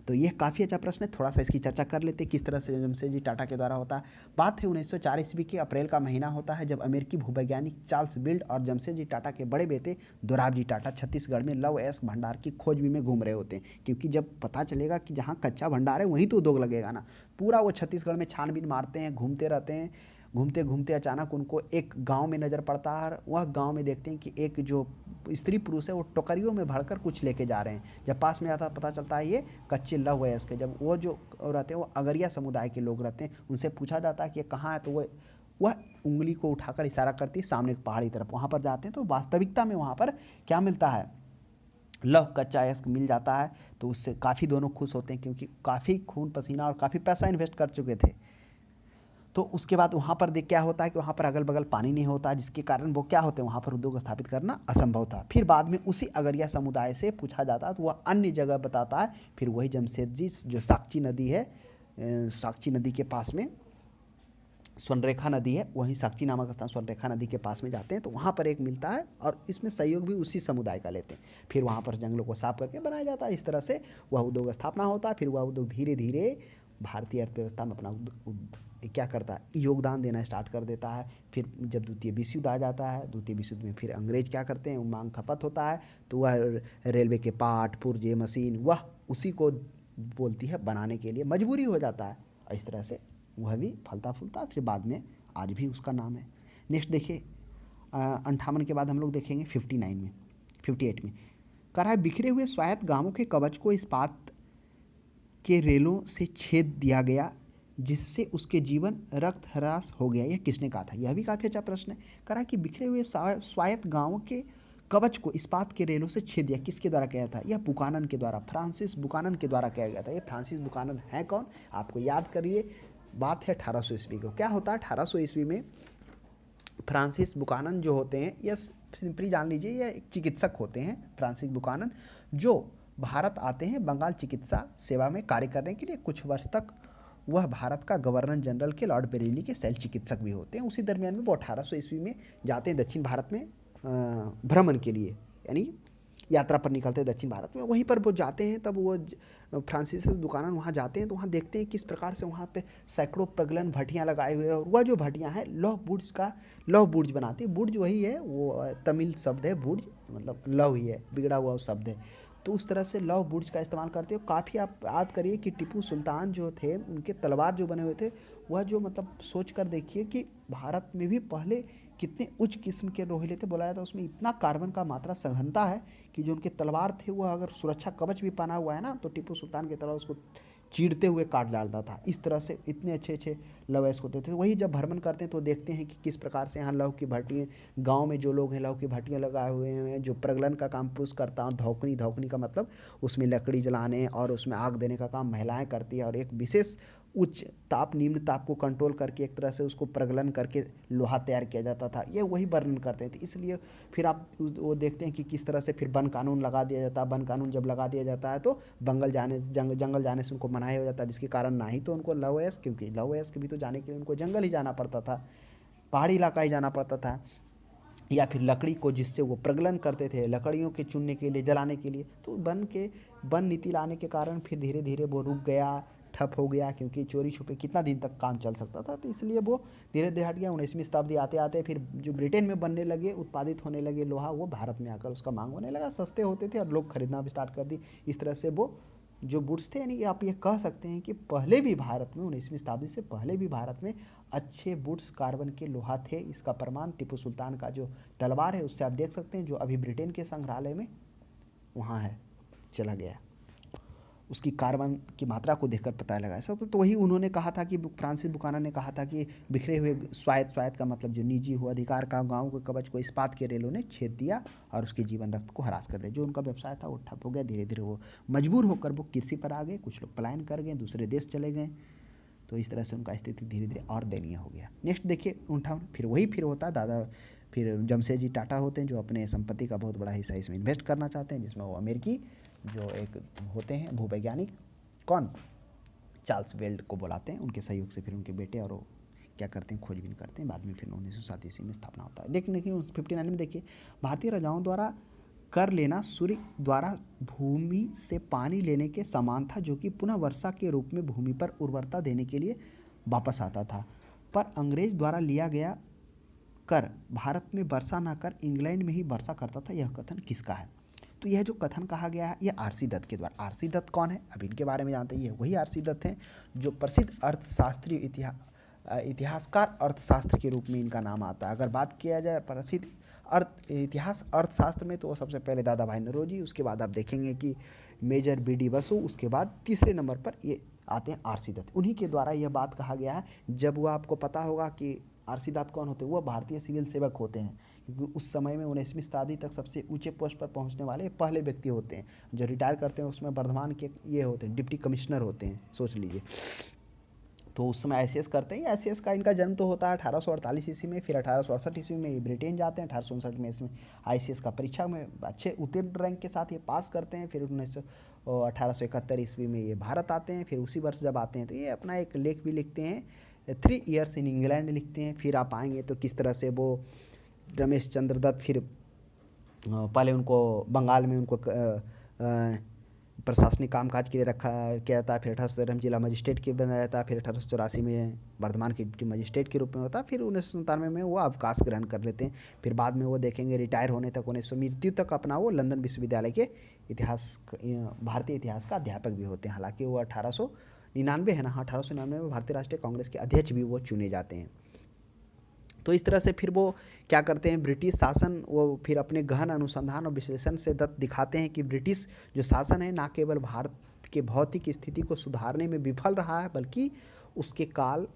तो यह काफ़ी अच्छा प्रश्न है, थोड़ा सा इसकी चर्चा कर लेते हैं किस तरह से जमशेदजी टाटा के द्वारा होता है। बात है 1904 ईस्वी के अप्रैल का महीना होता है, जब अमेरिकी भूवैज्ञानिक चार्ल्स बिल्ड और जमशेदजी टाटा के बड़े बेटे दोराबजी टाटा छत्तीसगढ़ में लौह अयस्क भंडार की खोजबीन में घूम रहे होते हैं। क्योंकि जब पता चलेगा कि जहाँ कच्चा भंडार है वहीं तो उद्योग लगेगा ना, पूरा वो छत्तीसगढ़ में छानबीन मारते हैं, घूमते रहते हैं। घूमते घूमते अचानक उनको एक गांव में नज़र पड़ता है। वह गांव में देखते हैं कि एक जो स्त्री पुरुष है वो टोकरियों में भरकर कुछ लेके जा रहे हैं। जब पास में आता पता चलता है ये कच्चे लौह वयस्क है। जब वो जो रहते हैं वो अगरिया समुदाय के लोग रहते हैं, उनसे पूछा जाता है कि ये कहाँ है, तो वह उंगली को उठाकर इशारा करती है सामने पहाड़ी तरफ। वहाँ पर जाते हैं तो वास्तविकता में वहाँ पर क्या मिलता है, लौह कच्चा अयस्क मिल जाता है। तो उससे काफ़ी दोनों खुश होते हैं, क्योंकि काफ़ी खून पसीना और काफ़ी पैसा इन्वेस्ट कर चुके थे। तो उसके बाद वहाँ पर देख क्या होता है कि वहाँ पर अगल बगल पानी नहीं होता, जिसके कारण वो क्या होते हैं, वहाँ पर उद्योग स्थापित करना असंभव था। फिर बाद में उसी अगरिया समुदाय से पूछा जाता है तो वह अन्य जगह बताता है। फिर वही जमशेदजी जो साकची नदी है, साकची नदी के पास में स्वर्णरेखा नदी है, वहीं साकची नामक स्थान स्वर्णरेखा नदी के पास में जाते हैं, तो वहाँ पर एक मिलता है और इसमें सहयोग भी उसी समुदाय का लेते हैं। फिर वहाँ पर जंगलों को साफ करके बनाया जाता है। इस तरह से वह उद्योग स्थापना होता है। फिर वह उद्योग धीरे धीरे भारतीय अर्थव्यवस्था में अपना क्या करता है, योगदान देना स्टार्ट कर देता है। फिर जब द्वितीय विश्व युद्ध आ जाता है, द्वितीय विश्व युद्ध में फिर अंग्रेज क्या करते हैं, मांग खपत होता है, तो वह रेलवे के पार्ट पुर्जे मशीन वह उसी को बोलती है बनाने के लिए मजबूरी हो जाता है। और इस तरह से वह भी फलता फूलता, फिर बाद में आज भी उसका नाम है। नेक्स्ट देखिए 58 के बाद हम लोग देखेंगे 58 में कह रहा है बिखरे हुए स्वायत्त गांवों के कवच को इस्पात के रेलों से छेद दिया गया, जिससे उसके जीवन रक्त ह्रास हो गया। यह किसने कहा था? यह भी काफ़ी अच्छा प्रश्न है। कह रहा है कि बिखरे हुए स्वायत्त गांवों के कवच को इस्पात के रेलों से छेद दिया, किसके द्वारा किया था? यह बुकानन के द्वारा, फ्रांसिस बुकानन के द्वारा किया गया था। ये फ्रांसिस बुकानन है कौन? आपको याद करिए, बात है 1800 ईस्वी को। क्या होता है 1800 ईस्वी में? फ्रांसिस बुकानन जो होते हैं, यह सिंपली जान लीजिए, यह एक चिकित्सक होते हैं फ्रांसिस बुकानन, जो भारत आते हैं बंगाल चिकित्सा सेवा में कार्य करने के लिए। कुछ वर्ष तक वह भारत का गवर्नर जनरल के लॉर्ड बेरेली के शैल चिकित्सक भी होते हैं। उसी दरमियान में वो 1800 ईस्वी में जाते हैं दक्षिण भारत में भ्रमण के लिए, यानी यात्रा पर निकलते हैं दक्षिण भारत में। वहीं पर वो जाते हैं, तब वो फ्रांसिस बुकानन वहाँ जाते हैं तो वहाँ देखते हैं किस प्रकार से वहाँ पे सैकड़ों प्रगलन भट्टियाँ लगाए हुए हैं। और वह जो भट्टियाँ हैं लौह बुर्ज बनाती है। बुर्ज वही है, वो तमिल शब्द है, बुर्ज मतलब लौह ही है, बिगड़ा हुआ शब्द है। तो उस तरह से लौह बुर्ज का इस्तेमाल करते हो। काफ़ी आप याद करिए कि टीपू सुल्तान जो थे, उनके तलवार जो बने हुए थे, वह जो मतलब सोच कर देखिए कि भारत में भी पहले कितने उच्च किस्म के रोहिले थे। बोला जाता है उसमें इतना कार्बन का मात्रा सघनता है कि जो उनके तलवार थे, वह अगर सुरक्षा कवच भी पहना हुआ है ना, तो टीपू सुल्तान की तलवार उसको चीरते हुए काट डालता था। इस तरह से इतने अच्छे अच्छे लौह अयस्क होते थे। वही जब भ्रमण करते हैं तो देखते हैं कि किस प्रकार से यहाँ लौह की भट्टियाँ, गांव में जो लोग हैं लौह की भट्टियाँ लगाए हुए हैं। जो प्रगलन का काम पुरुष करता है, और धौकनी का मतलब उसमें लकड़ी जलाने और उसमें आग देने का काम महिलाएं करती है। और एक विशेष उच्च ताप निम्न ताप को कंट्रोल करके एक तरह से उसको प्रगलन करके लोहा तैयार किया जाता था, ये वही वर्णन करते थे। इसलिए फिर आप वो देखते हैं कि किस तरह से फिर वन कानून लगा दिया जाता है। वन कानून जब लगा दिया जाता है तो जंगल जाने से उनको मनाही हो जाता है, जिसके कारण ना ही तो उनको लव एस्क, क्योंकि लव एस्क भी तो जाने के लिए उनको जंगल ही जाना पड़ता था, पहाड़ी इलाका ही जाना पड़ता था, या फिर लकड़ी को जिससे वो प्रगलन करते थे, लकड़ियों के चुनने के लिए, जलाने के लिए। तो वन नीति लाने के कारण फिर धीरे धीरे वो रुक गया, ठप हो गया, क्योंकि चोरी छुपे कितना दिन तक काम चल सकता था, तो इसलिए वो धीरे धीरे हट गया। 19वीं शताब्दी आते आते फिर जो ब्रिटेन में बनने लगे, उत्पादित होने लगे लोहा, वो भारत में आकर उसका मांग होने लगा, सस्ते होते थे और लोग खरीदना भी स्टार्ट कर दी। इस तरह से वो जो वुड्स थे, यानी आप ये कह सकते हैं कि पहले भी भारत में 19वीं शताब्दी से पहले भी भारत में अच्छे वुड्स कार्बन के लोहा थे। इसका प्रमाण टीपू सुल्तान का जो तलवार है उससे आप देख सकते हैं, जो अभी ब्रिटेन के संग्रहालय में वहाँ है, चला गया, उसकी कार्बन की मात्रा को देखकर पता लगा। ऐसा तो वही उन्होंने कहा था कि फ्रांसिस बुकानन ने कहा था कि बिखरे हुए स्वायत्त का मतलब जो निजी हो अधिकार का गांव के कवच को इस्पात के रेलों ने छेद दिया और उसके जीवन रक्त को हरास कर दिया। जो उनका व्यवसाय था वो ठप हो गया, धीरे धीरे वो मजबूर होकर वो कृषि पर आ गए, कुछ लोग पलायन कर गए, दूसरे देश चले गए। तो इस तरह से उनका स्थिति धीरे धीरे और दयनीय हो गया। नेक्स्ट देखिए उठान, फिर होता दादा, फिर जमशेदजी टाटा होते हैं, जो अपने संपत्ति का बहुत बड़ा हिस्सा इसमें इन्वेस्ट करना चाहते हैं, जिसमें वो अमेरिकी जो एक होते हैं भूवैज्ञानिक, कौन, चार्ल्स वेल्ड को बुलाते हैं। उनके सहयोग से फिर उनके बेटे और वो क्या करते हैं, खोजबीन करते हैं। बाद में फिर 1907 ईस्वी में स्थापना होता है। लेकिन देखिए 59 में देखिए, भारतीय राजाओं द्वारा कर लेना सूर्य द्वारा भूमि से पानी लेने के समान था, जो कि पुनः वर्षा के रूप में भूमि पर उर्वरता देने के लिए वापस आता था। पर अंग्रेज द्वारा लिया गया कर भारत में वर्षा न कर इंग्लैंड में ही वर्षा करता था, यह कथन किसका है? तो यह जो कथन कहा गया है, यह आरसी दत्त के द्वारा। आरसी दत्त कौन है, अभी इनके बारे में जानते हैं। वही आरसी दत्त हैं जो प्रसिद्ध अर्थशास्त्री, इतिहासकार अर्थशास्त्र के रूप में इनका नाम आता है। अगर बात किया जाए प्रसिद्ध अर्थशास्त्र में, तो वो सबसे पहले दादा भाई नौरोजी, उसके बाद आप देखेंगे कि मेजर बी.डी. बसु, उसके बाद तीसरे नंबर पर ये आते हैं आरसी दत्त। उन्हीं के द्वारा यह बात कहा गया है। जब वो आपको पता होगा कि आरसी दत्त कौन होते हैं, वो भारतीय सिविल सेवक होते हैं, क्योंकि उस समय में 19वीं शताब्दी तक सबसे ऊंचे पोस्ट पर पहुंचने वाले पहले व्यक्ति होते हैं। जो रिटायर करते हैं उसमें वर्धमान के ये होते हैं, डिप्टी कमिश्नर होते हैं, सोच लीजिए। तो उस समय आईसीएस करते हैं। आईसीएस का इनका जन्म तो होता है 1848 ईस्वी में, फिर 1868 ईस्वी में ये ब्रिटेन जाते हैं। 1859 में इसमें आईसीएस का परीक्षा में अच्छे उत्तीर्ण रैंक के साथ ये पास करते हैं। फिर 1871 ईस्वी में ये भारत आते हैं। फिर उसी वर्ष जब आते हैं तो ये अपना एक लेख भी लिखते हैं, 3 ईयर्स इन इंग्लैंड लिखते हैं। फिर आप आएंगे तो किस तरह से वो रमेश चंद्र दत्त, फिर पहले उनको बंगाल में उनको प्रशासनिक कामकाज के लिए रखा किया जाता है। फिर 1813 में जिला मजिस्ट्रेट के बनाया जाता है। फिर 1884 में वर्धमान के डिप्टी मजिस्ट्रेट के रूप में होता है। फिर 1997 में वो अवकाश ग्रहण कर लेते हैं। फिर बाद में वो देखेंगे रिटायर होने तक, 1900 मृत्यु तक अपना वो लंदन विश्वविद्यालय के भारतीय इतिहास का अध्यापक भी होते हैं। हालांकि वो 1899 है ना, हाँ 1899 में भारतीय राष्ट्रीय कांग्रेस के अध्यक्ष भी वो चुने जाते हैं। तो इस तरह से फिर वो क्या करते हैं, ब्रिटिश शासन, वो फिर अपने गहन अनुसंधान और विश्लेषण से दत्त दिखाते हैं कि ब्रिटिश जो शासन है ना केवल भारत के भौतिक स्थिति को सुधारने में विफल रहा है, बल्कि उसके काल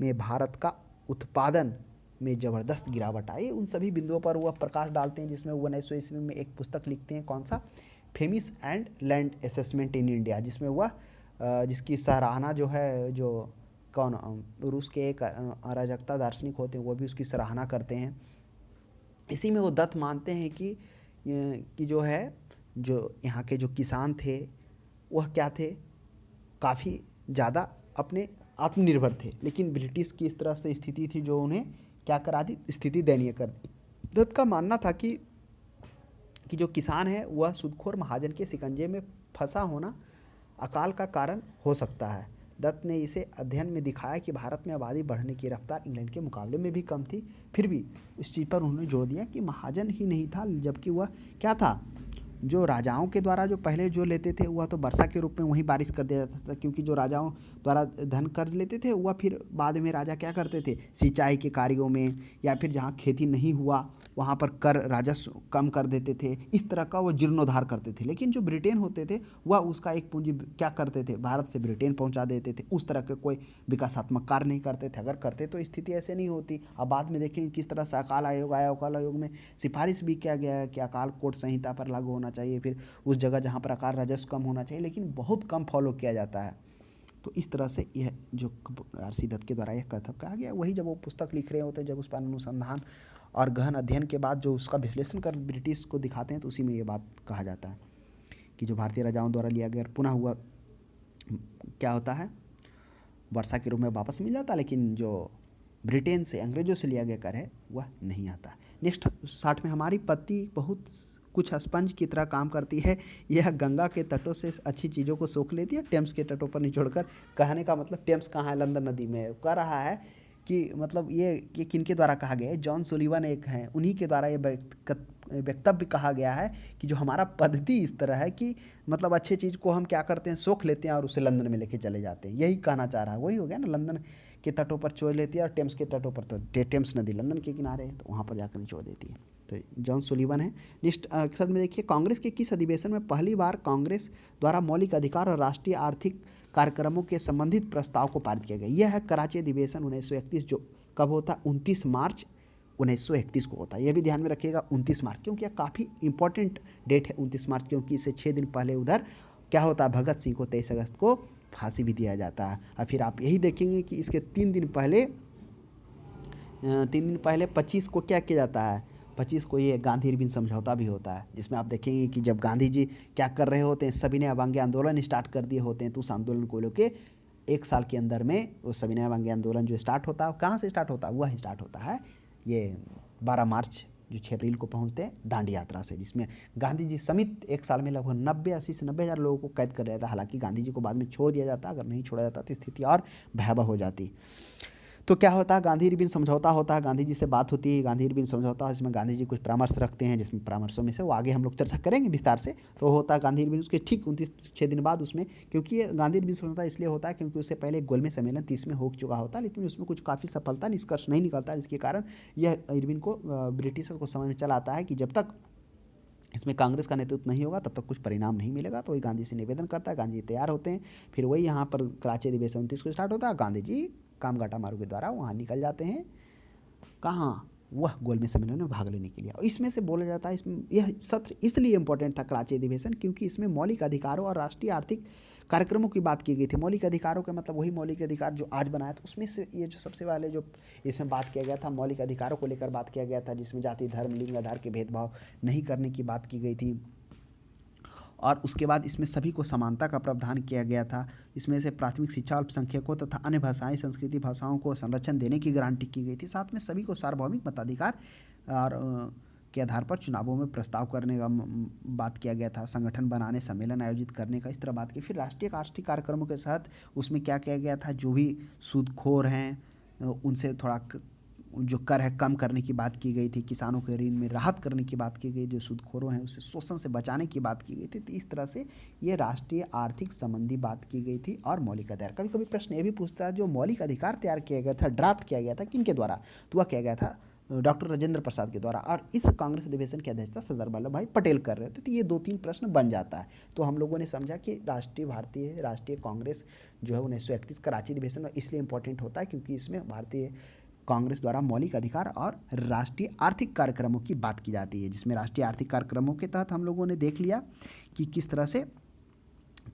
में भारत का उत्पादन में ज़बरदस्त गिरावट आई। उन सभी बिंदुओं पर वह प्रकाश डालते हैं, जिसमें 1900 ईस्वी में एक पुस्तक लिखते हैं, कौन सा, famines and land assessment in India, जिसमें वह जिसकी सराहना जो है, जो कौन, रूस के एक अराजकता दार्शनिक होते हैं, वो भी उसकी सराहना करते हैं। इसी में वो दत्त मानते हैं कि जो है, जो यहाँ के जो किसान थे वह क्या थे, काफ़ी ज़्यादा अपने आत्मनिर्भर थे, लेकिन ब्रिटिश की इस तरह से स्थिति थी जो उन्हें क्या करा दी, स्थिति दयनीय कर दी। दत्त का मानना था कि जो किसान है वह सूदखोर महाजन के शिकंजे में फंसा होना अकाल का कारण हो सकता है। दत्त ने इसे अध्ययन में दिखाया कि भारत में आबादी बढ़ने की रफ्तार इंग्लैंड के मुकाबले में भी कम थी। फिर भी इस चीज़ पर उन्होंने जोर दिया कि महाजन ही नहीं था, जबकि वह क्या था, जो राजाओं के द्वारा जो पहले जो लेते थे वह तो वर्षा के रूप में वहीं बारिश कर दिया जाता था, क्योंकि जो राजाओं द्वारा धन कर्ज लेते थे वह फिर बाद में राजा क्या करते थे, सिंचाई के कार्यों में या फिर जहाँ खेती नहीं हुआ वहाँ पर कर राजस्व कम कर देते थे। इस तरह का वो जीर्णोद्धार करते थे। लेकिन जो ब्रिटेन होते थे वह उसका एक पूंजी क्या करते थे, भारत से ब्रिटेन पहुँचा देते थे। उस तरह के कोई विकासात्मक कार्य नहीं करते थे। अगर करते तो स्थिति ऐसे नहीं होती। अब बाद में देखेंगे किस तरह से अकाल आयोग आया। अकाल आयोग में सिफारिश भी किया गया है कि अकाल कोर्ट संहिता पर लागू होना चाहिए, फिर उस जगह जहाँ पर अकाल राजस्व कम होना चाहिए, लेकिन बहुत कम फॉलो किया जाता है। तो इस तरह से यह जो आर.सी. दत्त के द्वारा यह कथन कहा गया, वही जब वो पुस्तक लिख रहे होते हैं, जब उस पर अनुसंधान और गहन अध्ययन के बाद जो उसका विश्लेषण कर ब्रिटिश को दिखाते हैं, तो उसी में ये बात कहा जाता है कि जो भारतीय राजाओं द्वारा लिया गया पुनः हुआ क्या होता है, वर्षा के रूप में वापस मिल जाता है, लेकिन जो ब्रिटेन से अंग्रेजों से लिया गया कर है वह नहीं आता। नेक्स्ट 60 में, हमारी पत्ती बहुत कुछ स्पंज की तरह काम करती है, यह गंगा के तटों से अच्छी चीज़ों को सोख लेती है, टेम्स के तटों पर निचोड़कर। कहने का मतलब टेम्स कहाँ है, लंदन नदी में। कह रहा है कि मतलब ये किनके द्वारा कहा गया है, जॉन सुलिवन एक हैं, उन्हीं के द्वारा ये वक्तव्य कहा गया है कि जो हमारा पद्धति इस तरह है कि मतलब अच्छे चीज़ को हम क्या करते हैं, सोख लेते हैं और उसे लंदन में लेके चले जाते हैं। यही कहना चाह रहा है, वही हो गया ना, लंदन के तटों पर छोड़ लेती है और टेम्स के तटों पर, तो टेम्स नदी लंदन के किनारे है, तो वहाँ पर जाकर निचोड़ देती है। तो जॉन सुलिवन है। नेक्स्ट 61 में देखिए, कांग्रेस के किस अधिवेशन में पहली बार कांग्रेस द्वारा मौलिक अधिकार और राष्ट्रीय आर्थिक कार्यक्रमों के संबंधित प्रस्ताव को पारित किया गया। यह है कराची अधिवेशन 1931, जो कब होता है, 29 मार्च 1931 को होता है। यह भी ध्यान में रखिएगा 29 मार्च, क्योंकि यह काफ़ी इंपॉर्टेंट डेट है 29 मार्च, क्योंकि इससे 6 दिन पहले उधर क्या होता है, भगत सिंह को 23 अगस्त को फांसी भी दिया जाता है। और फिर आप यही देखेंगे कि इसके 3 दिन पहले 25 को क्या किया जाता है, 25 को ये गांधी इरविन समझौता भी होता है, जिसमें आप देखेंगे कि जब गांधी जी क्या कर रहे होते हैं, सविनय अवज्ञा आंदोलन स्टार्ट कर दिए होते हैं, तो उस आंदोलन को लेके 1 साल के अंदर में वो सविनय अवज्ञा आंदोलन जो स्टार्ट होता है, कहाँ से स्टार्ट होता है, वह स्टार्ट होता है ये 12 मार्च जो 6 अप्रैल को पहुंचते हैं दांडी यात्रा से, जिसमें गांधी जी समेत 1 साल में लगभग 80 से 90 हज़ार लोगों को कैद कर रहा था। हालांकि गांधी जी को बाद में छोड़ दिया जाता, अगर नहीं छोड़ा जाता तो स्थिति और भयावह हो जाती। तो क्या होता है, गांधी इरविन समझौता होता है, गांधी जी से बात होती है, गांधी इरविन समझौता, जिसमें गांधी जी कुछ परामर्श रखते हैं, जिसमें परामर्शों में से वो आगे हम लोग चर्चा करेंगे विस्तार से। तो होता है गांधी इरविन, उसके ठीक 6 दिन बाद उसमें, क्योंकि ये गांधी इरविन समझौता इसलिए होता है क्योंकि उससे पहले गोलमेज सम्मेलन 30 में हो चुका होता है, लेकिन उसमें कुछ काफ़ी सफलता निष्कर्ष नहीं निकलता, जिसके कारण यह इरविन को ब्रिटिशर्स को समझ में चला आता है कि जब तक इसमें कांग्रेस का नेतृत्व नहीं होगा तब तक कुछ परिणाम नहीं मिलेगा। तो वही गांधी से निवेदन करता है, गांधी जी तैयार होते हैं, फिर वही यहाँ पर कराची अधिवेशन 29 को स्टार्ट होता है, गांधी जी कामगाटा मार्ग के द्वारा वहाँ निकल जाते हैं, कहाँ, वह गोलमेज सम्मेलन में भाग लेने के लिए। और इसमें से बोला जाता है, इसमें यह सत्र इसलिए इम्पोर्टेंट था कराची अधिवेशन, क्योंकि इसमें मौलिक अधिकारों और राष्ट्रीय आर्थिक कार्यक्रमों की बात की गई थी। मौलिक अधिकारों का मतलब वही मौलिक अधिकार जो आज बनाया था, उसमें से ये जो सबसे पहले जो इसमें बात किया गया था, मौलिक अधिकारों को लेकर बात किया गया था, जिसमें जाति धर्म लिंग आधार के भेदभाव नहीं करने की बात की गई थी। और उसके बाद इसमें सभी को समानता का प्रावधान किया गया था। इसमें से प्राथमिक शिक्षा अल्पसंख्यकों तथा अन्य भाषाएं संस्कृति भाषाओं को संरक्षण देने की गारंटी की गई थी। साथ में सभी को सार्वभौमिक मताधिकार और के आधार पर चुनावों में प्रस्ताव करने का बात किया गया था, संगठन बनाने, सम्मेलन आयोजित करने का, इस तरह बात की। फिर राष्ट्रीय आर्थिक कार्यक्रमों के साथ उसमें क्या किया गया था, जो भी सूदखोर हैं उनसे थोड़ा जो कर है कम करने की बात की गई थी, किसानों के ऋण में राहत करने की बात की गई, जो सूदखोरों हैं उसे शोषण से बचाने की बात की गई थी। तो इस तरह से ये राष्ट्रीय आर्थिक संबंधी बात की गई थी। और मौलिक अधिकार, कभी कभी प्रश्न ये भी पूछता है, जो मौलिक अधिकार तैयार किया गया था, ड्राफ्ट किया गया था, किनके द्वारा, तो वह किया गया था डॉक्टर राजेंद्र प्रसाद के द्वारा, और इस कांग्रेस अधिवेशन की अध्यक्षता सरदार वल्लभ भाई पटेल कर रहे थे। तो ये 2-3 प्रश्न बन जाता है। तो हम लोगों ने समझा कि राष्ट्रीय कांग्रेस जो है 1931 कराची अधिवेशन में इसलिए इंपॉर्टेंट होता है क्योंकि इसमें भारतीय कांग्रेस द्वारा मौलिक अधिकार और राष्ट्रीय आर्थिक कार्यक्रमों की बात की जाती है, जिसमें राष्ट्रीय आर्थिक कार्यक्रमों के तहत हम लोगों ने देख लिया कि किस तरह से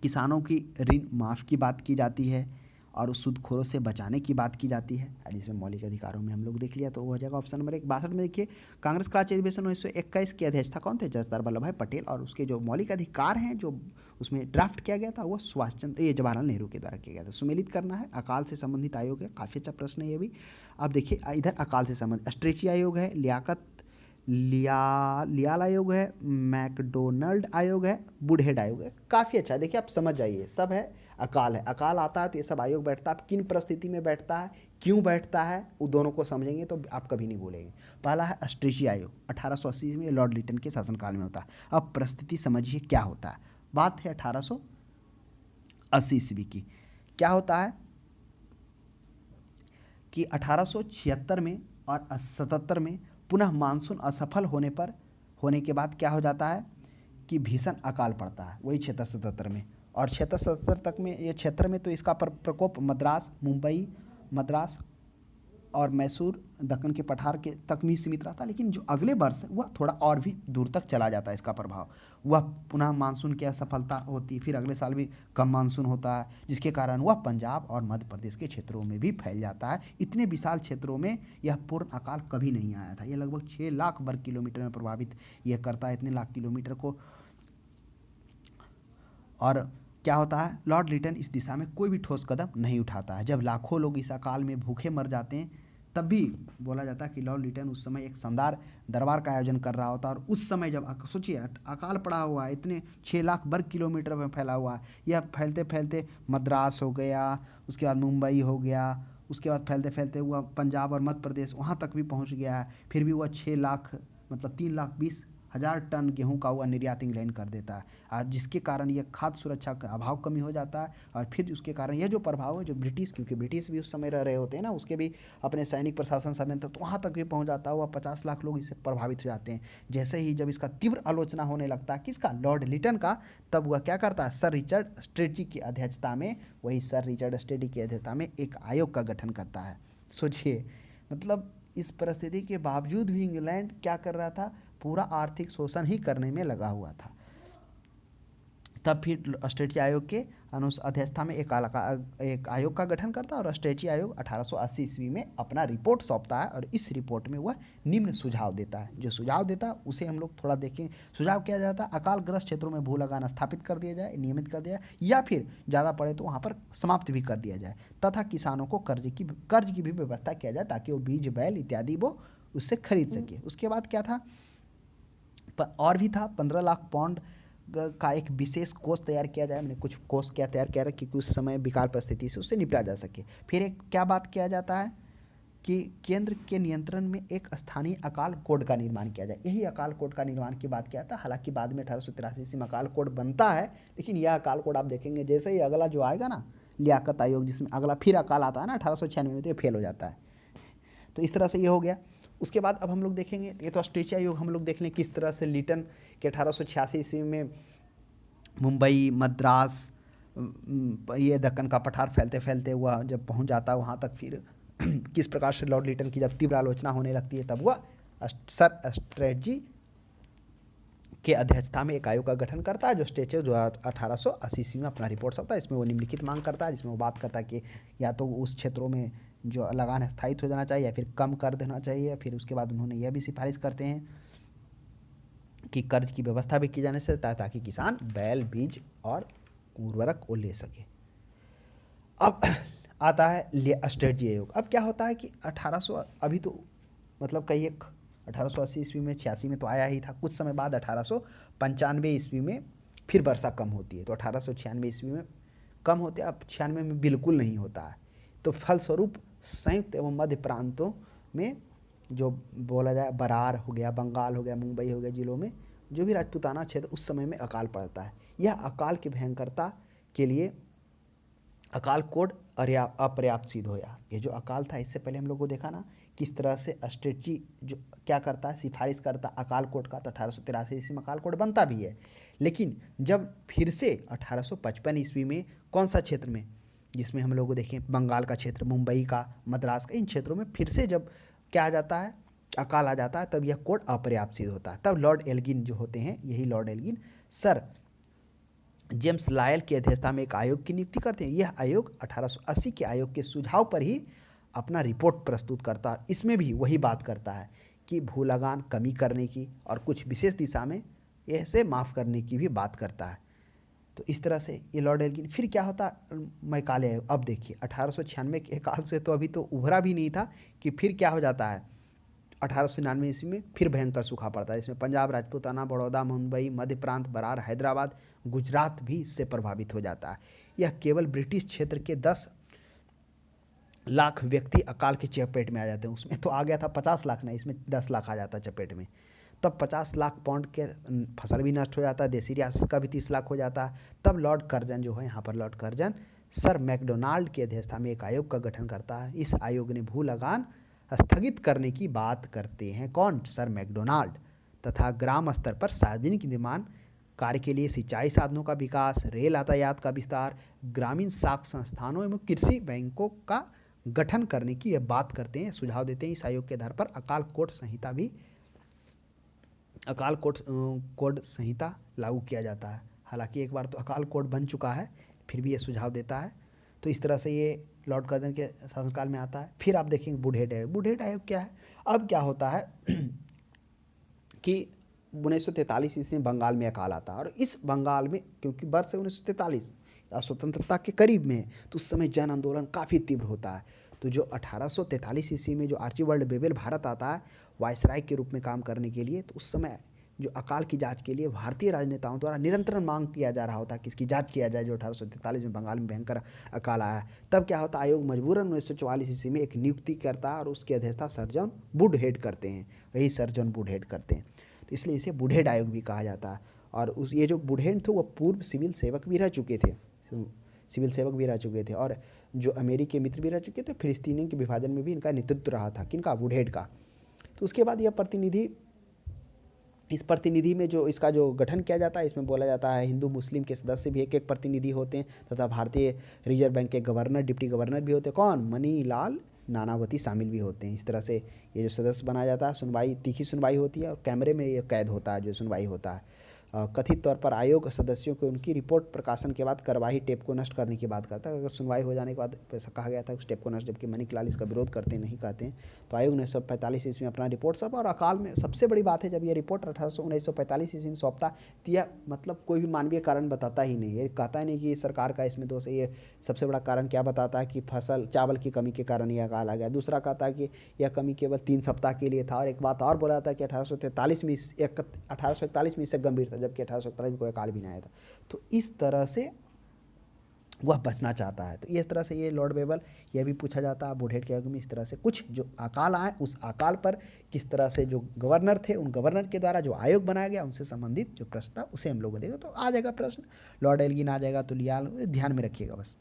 किसानों की ऋण माफ़ की बात की जाती है और उस सूदखोरों से बचाने की बात की जाती है, जिसमें मौलिक अधिकारों में हम लोग देख लिया। तो वो हो जाएगा ऑप्शन नंबर 1। 62 में देखिए, कांग्रेस कराची अधिवेशन 1921 के अध्यक्षता कौन थे, सरदार वल्लभ भाई पटेल, और उसके जो मौलिक अधिकार हैं जो उसमें ड्राफ्ट किया गया था वो जवाहरलाल नेहरू के द्वारा किया गया था। सुमेलित करना है, अकाल से संबंधित आयोग है, काफ़ी अच्छा प्रश्न है ये भी। अब देखिए इधर अकाल से संबंधित स्ट्रेची आयोग है, लियाल आयोग है, मैकडोनल्ड आयोग है, वुडहेड आयोग है, काफ़ी अच्छा। देखिए आप समझ जाइए, सब है, अकाल है, अकाल आता है तो ये सब आयोग बैठता है। अब किन परिस्थिति में बैठता है, क्यों बैठता है, वो दोनों को समझेंगे तो आप कभी नहीं भूलेंगे। पहला है स्ट्रेची आयोग, 1880 में लॉर्ड लिटन के शासनकाल में होता है। अब परिस्थिति समझिए क्या होता है, बात है 1880 ईस्वी की। क्या होता है कि 1876 में और 77 में पुनः मानसून असफल होने के बाद क्या हो जाता है कि भीषण अकाल पड़ता है, वही 76-77 में। और 76-77 तक में ये क्षेत्र में तो इसका प्रकोप मद्रास, मुंबई, मद्रास और मैसूर दक्कन के पठार के तक में ही सीमित रहता, लेकिन जो अगले वर्ष है वह थोड़ा और भी दूर तक चला जाता है इसका प्रभाव। वह पुनः मानसून की असफलता होती, फिर अगले साल भी कम मानसून होता है, जिसके कारण वह पंजाब और मध्य प्रदेश के क्षेत्रों में भी फैल जाता है। इतने विशाल क्षेत्रों में यह पूर्ण अकाल कभी नहीं आया था। यह लगभग 6 लाख वर्ग किलोमीटर में प्रभावित यह करता है, इतने लाख किलोमीटर को। और क्या होता है, लॉर्ड लिटन इस दिशा में कोई भी ठोस कदम नहीं उठाता है। जब लाखों लोग इस अकाल में भूखे मर जाते हैं, तब भी बोला जाता है कि लॉर्ड लिटन उस समय एक शानदार दरबार का आयोजन कर रहा होता है। और उस समय जब सोचिए अकाल पड़ा हुआ है, इतने 6 लाख वर्ग किलोमीटर में फैला हुआ है, यह फैलते फैलते मद्रास हो गया, उसके बाद मुंबई हो गया, उसके बाद फैलते फैलते हुआ पंजाब और मध्य प्रदेश वहाँ तक भी पहुँच गया है। फिर भी वह 6 लाख मतलब 3,20,000 टन गेहूं का वह निर्यात इंग्लैंड कर देता है, और जिसके कारण यह खाद्य सुरक्षा का अभाव कमी हो जाता है। और फिर उसके कारण यह जो प्रभाव है जो ब्रिटिश, क्योंकि ब्रिटिश भी उस समय रह रहे होते हैं ना, उसके भी अपने सैनिक प्रशासन समय तक तो वहाँ तक भी पहुँच जाता है। वह 50 लाख लोग इससे प्रभावित हो जाते हैं। जैसे ही जब इसका तीव्र आलोचना होने लगता है किसका, लॉर्ड लिटन का, तब वह क्या करता है, सर रिचर्ड स्ट्रेटजी की अध्यक्षता में, वही सर रिचर्ड स्ट्रेटजी की अध्यक्षता में एक आयोग का गठन करता है। सोचिए, मतलब इस परिस्थिति के बावजूद भी इंग्लैंड क्या कर रहा था, पूरा आर्थिक शोषण ही करने में लगा हुआ था। तब फिर स्ट्रेटजी आयोग के अध्यक्षता में एक आयोग का गठन करता है, और स्ट्रेटजी आयोग 1880 ईस्वी में अपना रिपोर्ट सौंपता है। और इस रिपोर्ट में वह निम्न सुझाव देता है। जो सुझाव देता है उसे हम लोग थोड़ा देखें। सुझाव किया जाता है, अकालग्रस्त क्षेत्रों में भू लगान स्थापित कर दिया जाए, नियमित कर दिया जाए, या फिर ज़्यादा पड़े तो वहाँ पर समाप्त भी कर दिया जाए, तथा किसानों को कर्ज की भी व्यवस्था किया जाए, ताकि वो बीज बैल इत्यादि वो उससे खरीद सके। उसके बाद क्या था, और भी था, 15 लाख पाउंड का एक विशेष कोष तैयार किया जाए। मैंने कुछ कोष क्या तैयार किया है, क्योंकि उस समय विकराल परिस्थिति से उससे निपटा जा सके। फिर एक क्या बात किया जाता है कि केंद्र के नियंत्रण में एक स्थानीय अकाल कोड का निर्माण किया जाए। यही अकाल कोड का निर्माण की बात किया था। हालांकि बाद में 1883 में अकाल कोड बनता है, लेकिन यह अकाल कोड आप देखेंगे जैसे ही अगला जो आएगा ना, लियाकत आयोग, जिसमें अगला फिर अकाल आता है ना 1896 में, तो ये फेल हो जाता है। तो इस तरह से ये हो गया। उसके बाद अब हम लोग देखेंगे, ये तो स्ट्रेटजी आयोग हम लोग देख लें किस तरह से लिटन के 1886 ईस्वी में मुंबई, मद्रास, ये दक्कन का पठार फैलते फैलते हुआ जब पहुंच जाता है वहाँ तक, फिर किस प्रकार से लॉर्ड लिटन की जब तीव्र आलोचना होने लगती है, तब वह सर स्ट्रेटजी के अध्यक्षता में एक आयोग का गठन करता है, जो स्ट्रेटजी जो 1880 ईस्वी में अपना रिपोर्ट सौंपता है। इसमें वो निम्नलिखित मांग करता है, जिसमें वो बात करता है कि या तो उस क्षेत्रों में जो लगान स्थायित हो जाना चाहिए, या फिर कम कर देना चाहिए। फिर उसके बाद उन्होंने यह भी सिफारिश करते हैं कि कर्ज की व्यवस्था भी की जाने से, ताकि किसान बैल, बीज और उर्वरक को ले सके। अब आता है स्ट्रेटजी आयोग। अब क्या होता है कि 1800 अभी तो मतलब कई एक 1880 ईस्वी में, 86 में तो आया ही था। कुछ समय बाद 1895 ईस्वी में फिर वर्षा कम होती है, तो 1896 ईस्वी में कम होते हैं, अब 96 में बिल्कुल नहीं होता है। तो फलस्वरूप संयुक्त एवं मध्य प्रांतों में जो बोला जाए, बरार हो गया, बंगाल हो गया, मुंबई हो गया, जिलों में जो भी राजपूताना क्षेत्र, उस समय में अकाल पड़ता है। यह अकाल की भयंकरता के लिए अकाल कोड अपर्याप्त सिद्ध होया। ये जो अकाल था, इससे पहले हम लोग को देखा ना किस तरह से स्ट्रेटजी जो क्या करता है, सिफारिश करता अकाल कोड का। तो 1883 ईस्वी में अकाल कोड बनता भी है, लेकिन जब फिर से 1855 ईस्वी में कौन सा क्षेत्र में, जिसमें हम लोग को देखें बंगाल का क्षेत्र, मुंबई का, मद्रास का, इन क्षेत्रों में फिर से जब क्या आ जाता है, अकाल आ जाता है, तब यह कोड अपर्याप्त सिद्ध होता है। तब लॉर्ड एल्गिन जो होते हैं, यही Lord Elgin Sir James Lyall की अध्यक्षता में एक आयोग की नियुक्ति करते हैं। यह आयोग 1880 के आयोग के सुझाव पर ही अपना रिपोर्ट प्रस्तुत करता है। इसमें भी वही बात करता है कि भू लगान कमी करने की और कुछ विशेष दिशा में ऐसे माफ़ करने की भी बात करता है। तो इस तरह से ये लॉर्ड एल्गिन। फिर क्या होता, मैकाले आयोग। अब देखिए 1896 के काल से तो अभी तो उभरा भी नहीं था कि फिर क्या हो जाता है, 1899 ईस्वी में फिर भयंकर सूखा पड़ता है। इसमें पंजाब, राजपूताना, बड़ौदा, मुंबई, मध्य प्रांत, बरार, हैदराबाद, गुजरात भी इससे प्रभावित हो जाता है। यह केवल ब्रिटिश क्षेत्र के 10 लाख व्यक्ति अकाल की चपेट में आ जाते हैं। उसमें तो आ गया था 50 लाख, नहीं, इसमें 10 लाख आ जाता है चपेट में। तब 50 लाख पाउंड के फसल भी नष्ट हो जाता है, देसी रियासत का भी 30 लाख हो जाता है। तब लॉर्ड कर्जन जो है, यहाँ पर लॉर्ड कर्जन सर मैकडोनाल्ड की अध्यक्षता में एक आयोग का गठन करता है। इस आयोग ने भू लगान स्थगित करने की बात करते हैं। कौन, सर मैकडोनाल्ड। तथा ग्राम स्तर पर सार्वजनिक निर्माण कार्य के लिए सिंचाई साधनों का विकास, रेल यातायात का विस्तार, ग्रामीण साख संस्थानों एवं कृषि बैंकों का गठन करने की ये बात करते हैं, सुझाव देते हैं। इस आयोग के आधार पर अकाल कोड संहिता लागू किया जाता है। हालांकि एक बार तो अकाल कोड बन चुका है, फिर भी ये सुझाव देता है। तो इस तरह से ये लॉर्ड कर्जन के शासनकाल में आता है। फिर आप देखेंगे बूढ़ेट आयोग। बूढ़ेट आयोग क्या है? अब क्या होता है कि 1943 ईस्वी में बंगाल में अकाल आता है, और इस बंगाल में क्योंकि वर्ष है 1943 या स्वतंत्रता के करीब में है, तो उस समय जन आंदोलन काफ़ी तीव्र होता है। तो जो 1843 ईस्वी में जो आर्चीबाल्ड बेबल भारत आता है वायसराय के रूप में काम करने के लिए, तो उस समय जो अकाल की जांच के लिए भारतीय राजनेताओं द्वारा निरंतर मांग किया जा रहा होता है कि इसकी जांच किया जाए, जो 1843 में बंगाल में भयंकर अकाल आया। तब क्या होता है, आयोग मजबूरन 1944 ईस्वी में एक नियुक्ति करता है और उसकी अध्यक्षता सर्जन वुडहेड करते हैं, वही सर्जन वुडहेड करते हैं। तो इसलिए इसे वुडहेड आयोग भी कहा जाता है। और उस ये जो वुडहेड थे वो पूर्व सिविल सेवक भी रह चुके थे, और जो अमेरिकी मित्र भी रह चुके थे। फिलिस्तीनियों के विभाजन में भी इनका नेतृत्व रहा था, किनका? वुडहेड का। तो उसके बाद यह इस प्रतिनिधि में जो इसका जो गठन किया जाता है, इसमें बोला जाता है हिंदू मुस्लिम के सदस्य भी एक एक प्रतिनिधि होते हैं, तथा भारतीय रिजर्व बैंक के गवर्नर, डिप्टी गवर्नर भी होते हैं। कौन? मनीलाल नानावती शामिल भी होते हैं। इस तरह से ये जो सदस्य बनाया जाता है, सुनवाई, तीखी सुनवाई होती है और कैमरे में ये कैद होता है जो सुनवाई होता है। कथित तौर पर आयोग सदस्यों को उनकी रिपोर्ट प्रकाशन के बाद कार्यवाही टेप को नष्ट करने की बात करता है। अगर सुनवाई हो जाने के बाद ऐसा कहा गया था उस टेप को नष्ट, जबकि मणिलाल इसका विरोध करते नहीं कहते हैं। तो आयोग ने 1945 ईस्वी में अपना रिपोर्ट सौंपा, और अकाल में सबसे बड़ी बात है जब ये रिपोर्ट 1945 ईस्वी में सौंपता, तो यह मतलब कोई भी मानवीय कारण बताता ही नहीं, ये कहता ही नहीं कि सरकार का इसमें दोष है। ये सबसे बड़ा कारण क्या बताता है कि चावल की कमी के कारण यह अकाल आ गया। दूसरा कहता है कि यह कमी केवल 3 सप्ताह के लिए था, और एक बात और बोला था कि 1841 में इससे गंभीर था, जबकि 1841 में कोई अकाल भी नहीं आया था। तो इस तरह से वह बचना चाहता है। तो इस तरह से ये लॉर्ड बेबल, यह भी पूछा जाता है वुडहेड के आयोग में, इस तरह से कुछ जो अकाल आए उस अकाल पर किस तरह से जो गवर्नर थे उन गवर्नर के द्वारा जो आयोग बनाया गया उनसे संबंधित जो प्रश्न था उसे हम लोगों को देगा। तो आ जाएगा प्रश्न, लॉर्ड एल्गिन आ जाएगा, तो लिया ध्यान में रखिएगा बस।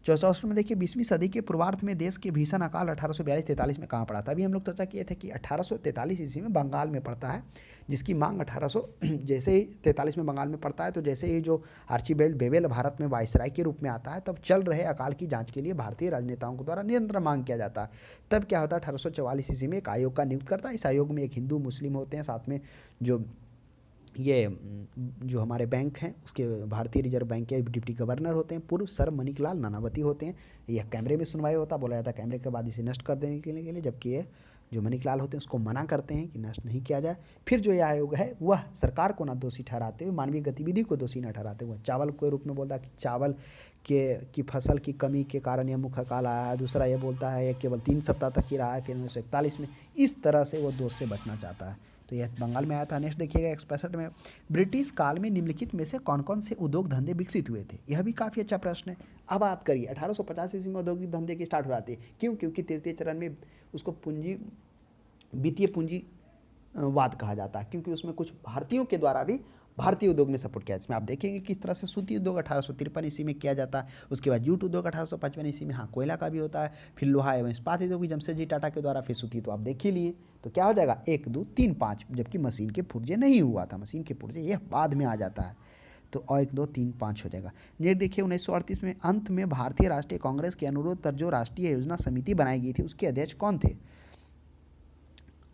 64 में देखिए 20वीं सदी के पूर्वार्ध में देश के भीषण अकाल 1842-43 में कहाँ पड़ा था? अभी हम लोग चर्चा किए थे कि 1843 ईस्वी में बंगाल में पड़ता है, जिसकी मांग 1800 जैसे ही 43 में बंगाल में पड़ता है, तो जैसे ही जो आर्चीबाल्ड बेबल भारत में वायसराय के रूप में आता है, तब चल रहे अकाल की जांच के लिए भारतीय राजनेताओं के द्वारा निरंतर मांग किया जाता है। तब क्या होता है, 1844 ईस्वी में एक आयोग का नियुक्त करता है। इस आयोग में एक हिंदू मुस्लिम होते हैं, साथ में जो जो हमारे बैंक हैं उसके भारतीय रिजर्व बैंक के डिप्टी गवर्नर होते हैं, पूर्व सर मणिलाल नानावती होते हैं। यह कैमरे में सुनवाई होता, बोला जाता है कैमरे के बाद इसे नष्ट कर देने के लिए, जबकि ये जो मणिलाल होते हैं उसको मना करते हैं कि नष्ट नहीं किया जाए। फिर जो यह आयोग है वह सरकार को ना दोषी ठहराते हुए, मानवीय गतिविधि को दोषी न ठहराते हुए, चावल के रूप में बोलता है कि चावल की फसल की कमी के कारण यह मुख्य अकाल आया है। दूसरा ये बोलता है यह केवल 3 सप्ताह तक ही रहा है, फिर 1941 में। इस तरह से वो दोष से बचना चाहता है। तो यह बंगाल में आया था। नेक्स्ट देखिएगा 165 में, ब्रिटिश काल में निम्नलिखित में से कौन कौन से उद्योग धंधे विकसित हुए थे? यह भी काफ़ी अच्छा प्रश्न है। अब बात करिए 1850 ईस्वी में औद्योगिक धंधे की स्टार्ट हो जाती है। क्यों? क्योंकि तृतीय चरण में उसको वित्तीय पूंजीवाद कहा जाता है, क्योंकि उसमें कुछ भारतीयों के द्वारा भी भारतीय उद्योग ने सपोर्ट किया। इसमें आप देखेंगे किस तरह से सूती उद्योग 1853 ईस्वी में किया जाता है। उसके बाद जूट उद्योग 1855 ईस्वी में, हाँ कोयला का भी होता है। फिर लोहा एवं इस्पात उद्योग भी जमशेदजी टाटा के द्वारा, फिर सूती तो आप देख ही लिए। तो क्या हो जाएगा 1, 2, 3, 5, जबकि मशीन के पुर्जे नहीं हुआ था। मशीन के पुर्जे यह बाद में आ जाता है। तो 1, 2, 3, 5 हो जाएगा। नेक्स्ट देखिए 1938 में अंत में भारतीय राष्ट्रीय कांग्रेस के अनुरोध पर जो राष्ट्रीय योजना समिति बनाई गई थी उसके अध्यक्ष कौन थे?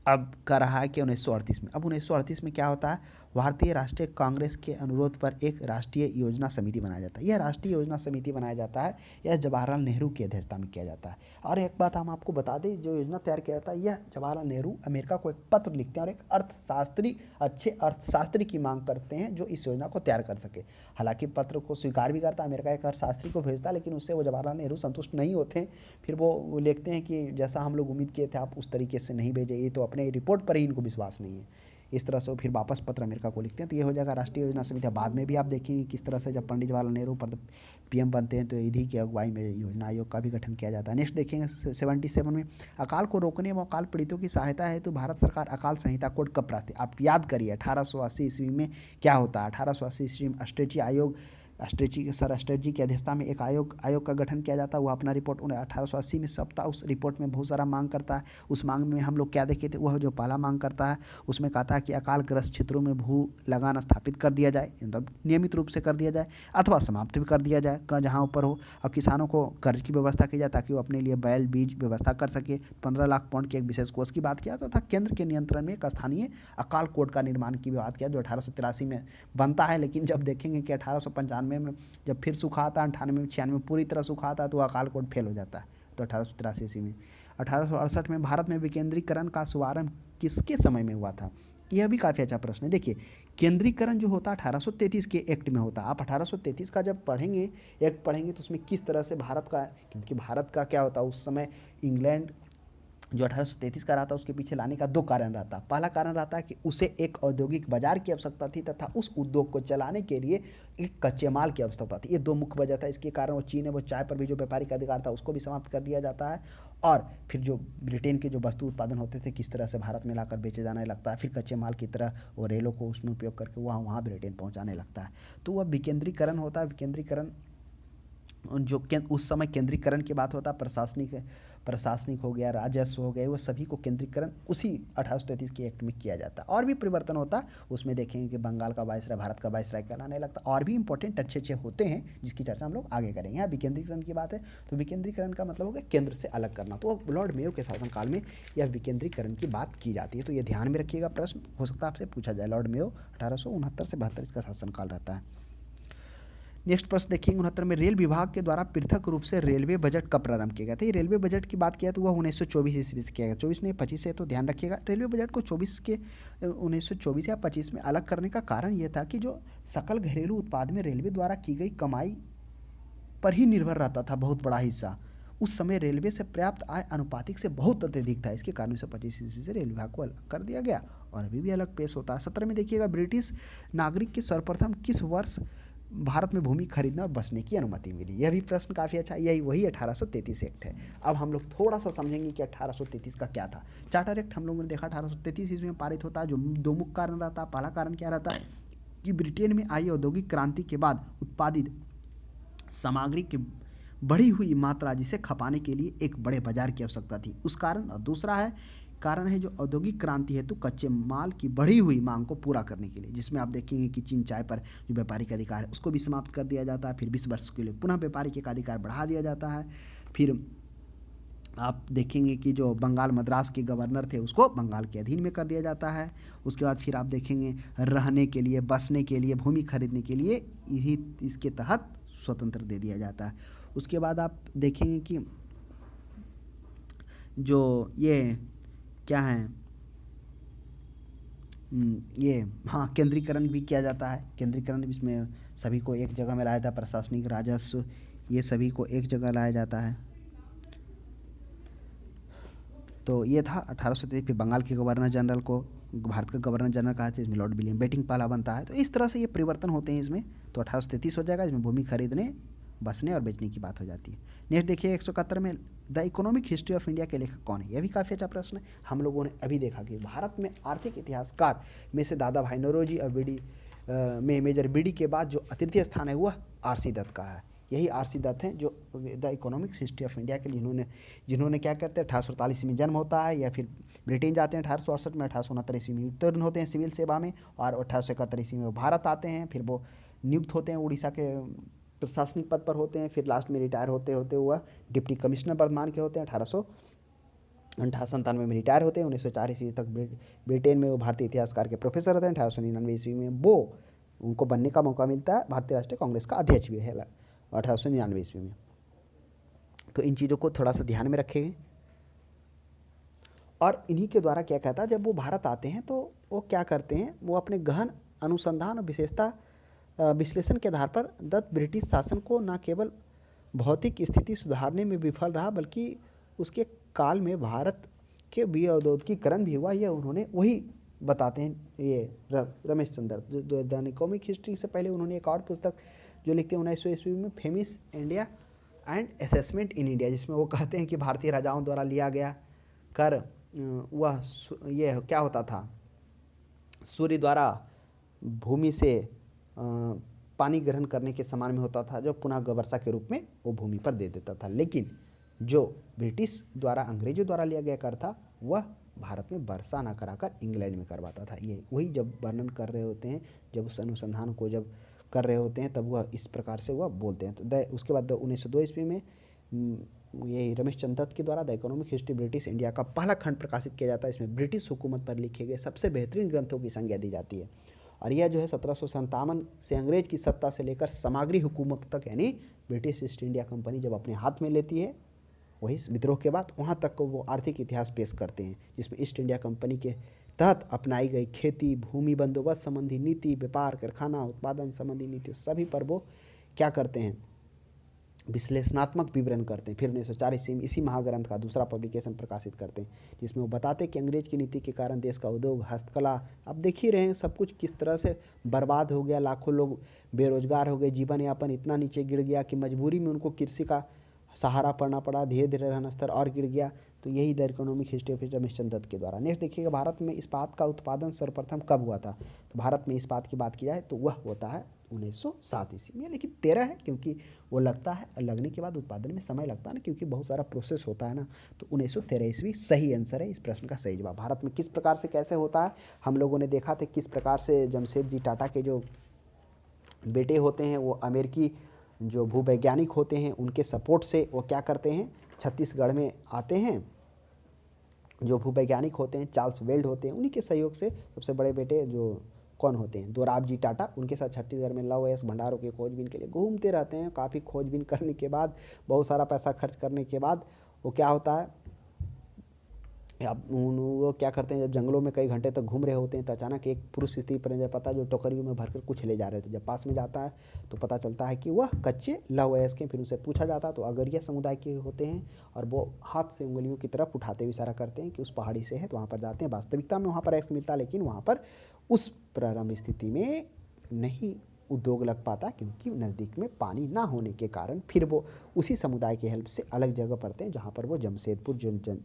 अब कर रहा है कि 1938 में, अब 1938 में क्या होता है, भारतीय राष्ट्रीय कांग्रेस के अनुरोध पर एक राष्ट्रीय योजना समिति बनाया जाता है। यह राष्ट्रीय योजना समिति बनाया जाता है, यह जवाहरलाल नेहरू की अध्यक्षता में किया जाता है। और एक बात हम आपको बता दें, जो योजना तैयार किया जाता है, यह जवाहरलाल नेहरू अमेरिका को एक पत्र लिखते हैं और एक अच्छे अर्थशास्त्री की मांग करते हैं जो इस योजना को तैयार कर सके। हालांकि पत्र को स्वीकार भी करता है, अमेरिका एक अर्थशास्त्री को भेजता है, लेकिन उससे वो जवाहरलाल नेहरू संतुष्ट नहीं होते हैं। फिर वो लिखते हैं कि जैसा हम लोग उम्मीद किए थे आप उस तरीके से नहीं भेजे, ये तो अपने रिपोर्ट पर ही इनको विश्वास नहीं है। इस तरह से वो फिर वापस पत्र अमेरिका को लिखते हैं। तो ये हो जाएगा राष्ट्रीय योजना समिति। बाद में भी आप देखेंगे किस तरह से जब पंडित जवाहरलाल नेहरू पीएम बनते हैं तो इन्हीं की अगुवाई में योजना आयोग का भी गठन किया जाता है। नेक्स्ट देखेंगे 77 में, अकाल को रोकने व अकाल पीड़ितों की सहायता है तो भारत सरकार अकाल संहिता कोड कब प्राप्त? आप याद करिए 1880 ईस्वी में क्या होता है। 1880 ईस्वी में अस्ट्रेची आयोग सर स्ट्रेटजी की अध्यक्षता में एक आयोग का गठन किया जाता है। वह अपना रिपोर्ट 1880 में सौंपता। उस रिपोर्ट में बहुत सारा मांग करता है। उस मांग में हम लोग क्या देखे थे, वह जो पहला मांग करता है उसमें कहता है कि अकालग्रस्त क्षेत्रों में भू लगान स्थापित कर दिया जाए, मतलब नियमित रूप से कर दिया जाए अथवा समाप्त भी कर दिया जाए जहाँ ऊपर हो। और किसानों को कर्ज की व्यवस्था की जाए ताकि वो अपने लिए बैल बीज व्यवस्था कर सके। 15 लाख पाउंड के एक विशेष कोष की बात किया तथा केंद्र के नियंत्रण में एक स्थानीय अकाल कोड का निर्माण की बात किया जो 1883 में बनता है। लेकिन जब देखेंगे कि 1895 में जब फिर सूखा आता है, 98 96 में पूरी तरह सूखा आता है, तो अकाल कोड फेल हो जाता है। तो 1883 ईस्वी में 1868 में भारत में विकेंद्रीकरण का शुभारंभ किसके समय में हुआ था? यह भी काफ़ी अच्छा प्रश्न है। देखिए, केंद्रीकरण जो होता है 1833 के एक्ट में होता है। आप 1833 का जब पढ़ेंगे, एक्ट पढ़ेंगे, तो उसमें किस तरह से भारत का, क्योंकि भारत का क्या होता है उस समय, इंग्लैंड जो 1833 का रहा था उसके पीछे लाने का दो कारण रहता। पहला कारण रहता है कि उसे एक औद्योगिक बाजार की आवश्यकता थी तथा उस उद्योग को चलाने के लिए एक कच्चे माल की आवश्यकता थी। ये दो मुख्य वजह था। इसके कारण वो चीन है वो चाय पर भी जो व्यापारिक अधिकार था उसको भी समाप्त कर दिया जाता है। और फिर जो ब्रिटेन के जो वस्तु उत्पादन होते थे किस तरह से भारत में लाकर बेचे जाने लगता है। फिर कच्चे माल की तरह वो रेलों को उसमें उपयोग करके वहाँ ब्रिटेन पहुँचाने लगता है। तो वह विकेंद्रीकरण होता है। विकेंद्रीकरण जो उस समय केंद्रीकरण की बात होता है, प्रशासनिक हो गया, राजस्व हो गया, वो सभी को केंद्रीकरण उसी 1833 के एक्ट में किया जाता है। और भी परिवर्तन होता है उसमें, देखेंगे कि बंगाल का वायसराय भारत का वायसराय कहलाने लगता है। और भी इंपॉर्टेंट अच्छे होते हैं जिसकी चर्चा हम लोग आगे करेंगे। यहाँ विकेंद्रीकरण की बात है तो विकेंद्रीकरण का मतलब हो गया केंद्र से अलग करना। तो लॉर्ड मेयो के शासनकाल में यह विकेंद्रीकरण की बात की जाती है। तो ये ध्यान में रखिएगा, प्रश्न हो सकता है आपसे पूछा जाए। लॉर्ड मेयो 1869 से 72 इसका शासनकाल रहता है। नेक्स्ट प्रश्न देखिए 69 में, रेल विभाग के द्वारा पृथक रूप से रेलवे बजट कब प्रारंभ किया गया था? ये रेलवे बजट की बात किया तो वह 1924 ईस्वी से किया गया। 24 नहीं 25 है, तो ध्यान रखिएगा। रेलवे बजट को 1924 या 25 में अलग करने का कारण यह था कि जो सकल घरेलू उत्पाद में रेलवे द्वारा की गई कमाई पर ही निर्भर रहता था बहुत बड़ा हिस्सा। उस समय रेलवे से प्राप्त आय अनुपातिक से बहुत अत्यधिक था। इसके कारण 1925 ईस्वी से रेल विभाग को अलग कर दिया गया और अभी भी अलग पेश होता है। 17 में देखिएगा, ब्रिटिश नागरिक के सर्वप्रथम किस वर्ष भारत में भूमि खरीदने और बसने की अनुमति मिली? यह भी प्रश्न काफ़ी अच्छा, यही वही 1833 एक्ट है। अब हम लोग थोड़ा सा समझेंगे कि 1833 का क्या था। चार्टर एक्ट हम लोगों ने देखा 1833 ईस्वी में पारित होता है। जो दो मुख्य कारण रहता है। पहला कारण क्या रहता है कि ब्रिटेन में आई औद्योगिक क्रांति के बाद उत्पादित सामग्री की बढ़ी हुई मात्रा जिसे खपाने के लिए एक बड़े बाजार की आवश्यकता थी, उस कारण। और दूसरा कारण है जो औद्योगिक क्रांति हेतु कच्चे माल की बढ़ी हुई मांग को पूरा करने के लिए, जिसमें आप देखेंगे कि चीन चाय पर जो व्यापारिक अधिकार है उसको भी समाप्त कर दिया जाता है। फिर 20 वर्ष के लिए पुनः व्यापारिक एक अधिकार बढ़ा दिया जाता है। फिर आप देखेंगे कि जो बंगाल मद्रास के गवर्नर थे उसको बंगाल के अधीन में कर दिया जाता है। उसके बाद फिर आप देखेंगे रहने के लिए, बसने के लिए, भूमि खरीदने के लिए यही इसके तहत स्वतंत्र दे दिया जाता है। उसके बाद आप देखेंगे कि जो ये क्या है, ये हाँ केंद्रीकरण भी किया जाता है। केंद्रीकरण इसमें सभी को एक जगह में लाया जाता है, प्रशासनिक, राजस्व, ये सभी को एक जगह लाया जाता है। तो ये था 1833। फिर बंगाल के गवर्नर जनरल को भारत का गवर्नर जनरल कहा था, इसमें लॉर्ड विलियम बेटिंग पाला बनता है। तो इस तरह से ये परिवर्तन होते हैं इसमें। तो 1833 हो जाएगा, इसमें भूमि खरीदने, बसने और बेचने की बात हो जाती है। नेक्स्ट देखिए 171 में, the economic history of India के लेखक कौन है? यह भी काफ़ी अच्छा प्रश्न है। हम लोगों ने अभी देखा कि भारत में आर्थिक इतिहासकार में से दादा भाई नौरोजी और में मेजर बीडी के बाद जो तृतीय स्थान है वह आर.सी. दत्त का है। यही आर.सी. दत्त हैं जो the economics history of India के लिए जिन्होंने क्या करते हैं 1848 में जन्म होता है या फिर ब्रिटेन जाते हैं 1868 में, 1869 ईस्वी में उत्तीर्ण होते हैं सिविल सेवा में और 1871 ईस्वी में वो भारत आते हैं। फिर वो नियुक्त होते हैं उड़ीसा के प्रशासनिक पद पर होते हैं। फिर लास्ट में रिटायर होते होते हुआ डिप्टी कमिश्नर वर्धमान के होते हैं। 1897 में रिटायर होते हैं। 1904 ईस्वी तक ब्रिटेन में वो भारतीय इतिहासकार के प्रोफेसर होते हैं। 1899 ईस्वी में वो उनको बनने का मौका मिलता है, भारतीय राष्ट्रीय कांग्रेस का अध्यक्ष भी है 1899 ईस्वी में। तो इन चीज़ों को थोड़ा सा ध्यान में रखेंगे। और इन्हीं के द्वारा क्या कहता है, जब वो भारत आते हैं तो वो क्या करते हैं, वो अपने गहन अनुसंधान और विश्लेषण के आधार पर दत्त ब्रिटिश शासन को न केवल भौतिक स्थिति सुधारने में विफल रहा बल्कि उसके काल में भारत के विऔद्योगिकीकरण भी हुआ। यह उन्होंने वही बताते हैं ये रमेश चंद्र जो द इकोनॉमिक हिस्ट्री से पहले उन्होंने एक और पुस्तक जो लिखते हैं 1900 ईस्वी में, famous India and assessment in India, जिसमें वो कहते हैं कि भारतीय राजाओं द्वारा लिया गया कर वह ये क्या होता था, सूर्य द्वारा भूमि से पानी ग्रहण करने के समान में होता था, जो पुनः वर्षा के रूप में वो भूमि पर दे देता था। लेकिन जो ब्रिटिश द्वारा, अंग्रेजों द्वारा लिया गया कर था, वह भारत में वर्षा ना कराकर इंग्लैंड में करवाता था। ये वही जब वर्णन कर रहे होते हैं, जब उस अनुसंधान को जब कर रहे होते हैं, तब वह इस प्रकार से वह बोलते हैं। तो उसके बाद 1902 ईस्वी में ये रमेश चंद्र दत्त के द्वारा the economic history British India का पहला खंड प्रकाशित किया जाता है। इसमें ब्रिटिश हुकूमत पर लिखे गए सबसे बेहतरीन ग्रंथों की संज्ञा दी जाती है। और यह जो है 1757 से अंग्रेज की सत्ता से लेकर सामग्री हुकूमत तक, यानी ब्रिटिश ईस्ट इंडिया कंपनी जब अपने हाथ में लेती है, वही विद्रोह के बाद वहाँ तक को वो आर्थिक इतिहास पेश करते हैं, जिसमें ईस्ट इंडिया कंपनी के तहत अपनाई गई खेती, भूमि बंदोबस्त संबंधी नीति, व्यापार, कारखाना, उत्पादन संबंधी नीति, सभी पर वो क्या करते हैं, विश्लेषणात्मक विवरण करते हैं। फिर 1904 ईस्वी में इसी महाग्रंथ का दूसरा पब्लिकेशन प्रकाशित करते हैं, जिसमें वो बताते हैं कि अंग्रेज की नीति के कारण देश का उद्योग, हस्तकला, अब देख ही रहे हैं सब कुछ किस तरह से बर्बाद हो गया। लाखों लोग बेरोजगार हो गए, जीवन यापन इतना नीचे गिर गया कि मजबूरी में उनको कृषि का सहारा पड़ना पड़ा, धीरे धीरे रहन स्तर और गिर गया। तो यही the economic history of Ramesh Chandra Dutt के द्वारा। नेक्स्ट देखिएगा, भारत में इस्पात का उत्पादन सर्वप्रथम कब हुआ था। तो भारत में इस्पात की बात की जाए तो वह होता है 1907 ईस्वी में। लेकिन 13 है, क्योंकि वो लगता है, लगने के बाद उत्पादन में समय लगता है ना, क्योंकि बहुत सारा प्रोसेस होता है ना। तो 1913 ईस्वी सही आंसर है इस प्रश्न का सही जवाब। भारत में किस प्रकार से कैसे होता है, हम लोगों ने देखा था किस प्रकार से जमशेदजी टाटा के जो बेटे होते हैं, वो अमेरिकी जो भूवैज्ञानिक होते हैं, उनके सपोर्ट से वो क्या करते हैं, छत्तीसगढ़ में आते हैं। जो भूवैज्ञानिक होते हैं चार्ल्स वेल्ड होते हैं, उन्हीं के सहयोग से सबसे बड़े बेटे जो कौन होते हैं, दोराबजी टाटा, उनके साथ छत्तीसगढ़ में लौह अयस्क भंडारों की खोजबीन के लिए घूमते रहते हैं। काफ़ी खोजबीन करने के बाद, बहुत सारा पैसा खर्च करने के बाद वो क्या होता है, अब वो क्या करते हैं, जब जंगलों में कई घंटे तक घूम रहे होते हैं तो अचानक एक पुरुष स्त्री पर नजर पता है जो टोकरियों में भरकर कुछ ले जा रहे थे। जब पास में जाता है तो पता चलता है कि वह कच्चे लौह अयस्क हैं। फिर उनसे पूछा जाता है तो अगरिया समुदाय के होते हैं, और वो हाथ से उंगलियों की तरफ उठाते हुए इशारा करते हैं कि उस पहाड़ी से है, तो वहाँ पर जाते हैं। वास्तविकता में वहाँ पर अयस्क मिलता है, लेकिन वहाँ पर उस प्रारंभ स्थिति में नहीं उद्योग लग पाता, क्योंकि नज़दीक में पानी ना होने के कारण। फिर वो उसी समुदाय की हेल्प से अलग जगह पड़ते हैं, जहाँ पर वो जमशेदपुर जो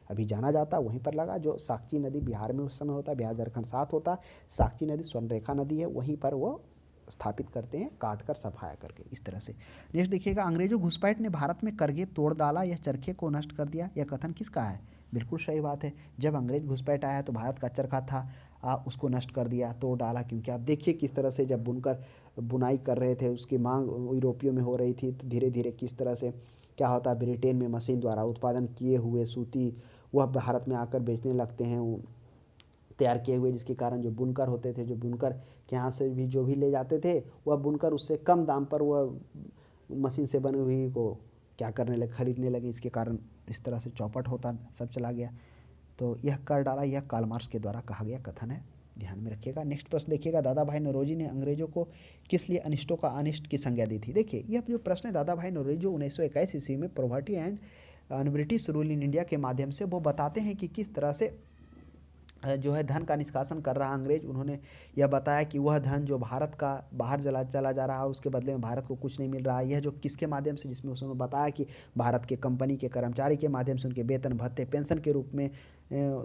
अभी जाना जाता है वहीं पर लगा। जो साकची नदी बिहार में उस समय होता है, बिहार झारखंड साथ होता है, साकची नदी स्वर्णरेखा नदी है, वहीं पर वो स्थापित करते हैं, काट कर सफाया करके, इस तरह से। नेक्स्ट देखिएगा, अंग्रेजों घुसपैठ ने भारत में करगे तोड़ डाला, यह चरखे को नष्ट कर दिया, यह कथन किसका है। बिल्कुल सही बात है। जब अंग्रेज घुसपैठ आया तो भारत का चरखा था, उसको नष्ट कर दिया, तोड़ डाला। क्योंकि आप देखिए किस तरह से जब बुनकर बुनाई कर रहे थे, उसकी मांग यूरोपियों में हो रही थी, तो धीरे धीरे किस तरह से क्या होता है, ब्रिटेन में मशीन द्वारा उत्पादन किए हुए सूती वह भारत में आकर बेचने लगते हैं, तैयार किए हुए, जिसके कारण जो बुनकर होते थे, जो बुनकर के यहाँ से भी जो भी ले जाते थे, वह बुनकर उससे कम दाम पर वह मशीन से बनी हुई को क्या करने लगे, खरीदने लगे। इसके कारण इस तरह से चौपट होता सब चला गया। तो यह कर डाला, यह कार्ल मार्क्स के द्वारा कहा गया कथन है, ध्यान में रखिएगा। नेक्स्ट प्रश्न देखिएगा, दादा भाई नौरोजी ने अंग्रेजों को किस लिए अनिष्टों का अनिष्ट की संज्ञा दी थी। देखिए यह जो प्रश्न है, दादा भाई नौरोजी जो 1921 ईस्वी में property and British rule in India के माध्यम से वो बताते हैं कि किस तरह से जो है धन का निष्कासन कर रहा अंग्रेज। उन्होंने यह बताया कि वह धन जो भारत का बाहर चला जा रहा है, उसके बदले में भारत को कुछ नहीं मिल रहा है। यह जो किसके माध्यम से, जिसमें उसने बताया कि भारत के कंपनी के कर्मचारी के माध्यम से उनके वेतन भत्ते पेंशन के रूप में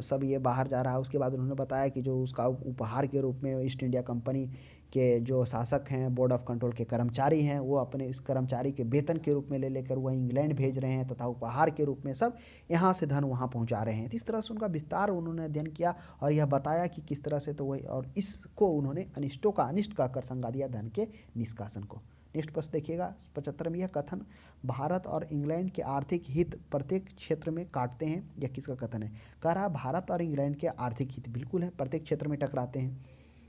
सब ये बाहर जा रहा है। उसके बाद उन्होंने बताया कि जो उसका उपहार के रूप में ईस्ट इंडिया कंपनी के जो शासक हैं, बोर्ड ऑफ कंट्रोल के कर्मचारी हैं, वो अपने इस कर्मचारी के वेतन के रूप में ले लेकर वह इंग्लैंड भेज रहे हैं, तथा उपहार के रूप में सब यहाँ से धन वहाँ पहुँचा रहे हैं। तो इस तरह से उनका विस्तार उन्होंने अध्ययन किया और यह बताया कि किस तरह से, तो वही, और इसको उन्होंने अनिष्टों का अनिष्ट कहकर संज्ञा दिया धन के निष्कासन को। नेक्स्ट प्रश्न देखिएगा, 75 में, यह कथन भारत और इंग्लैंड के आर्थिक हित प्रत्येक क्षेत्र में काटते हैं, यह किसका कथन है। कह रहा भारत और इंग्लैंड के आर्थिक हित बिल्कुल है, प्रत्येक क्षेत्र में टकराते हैं।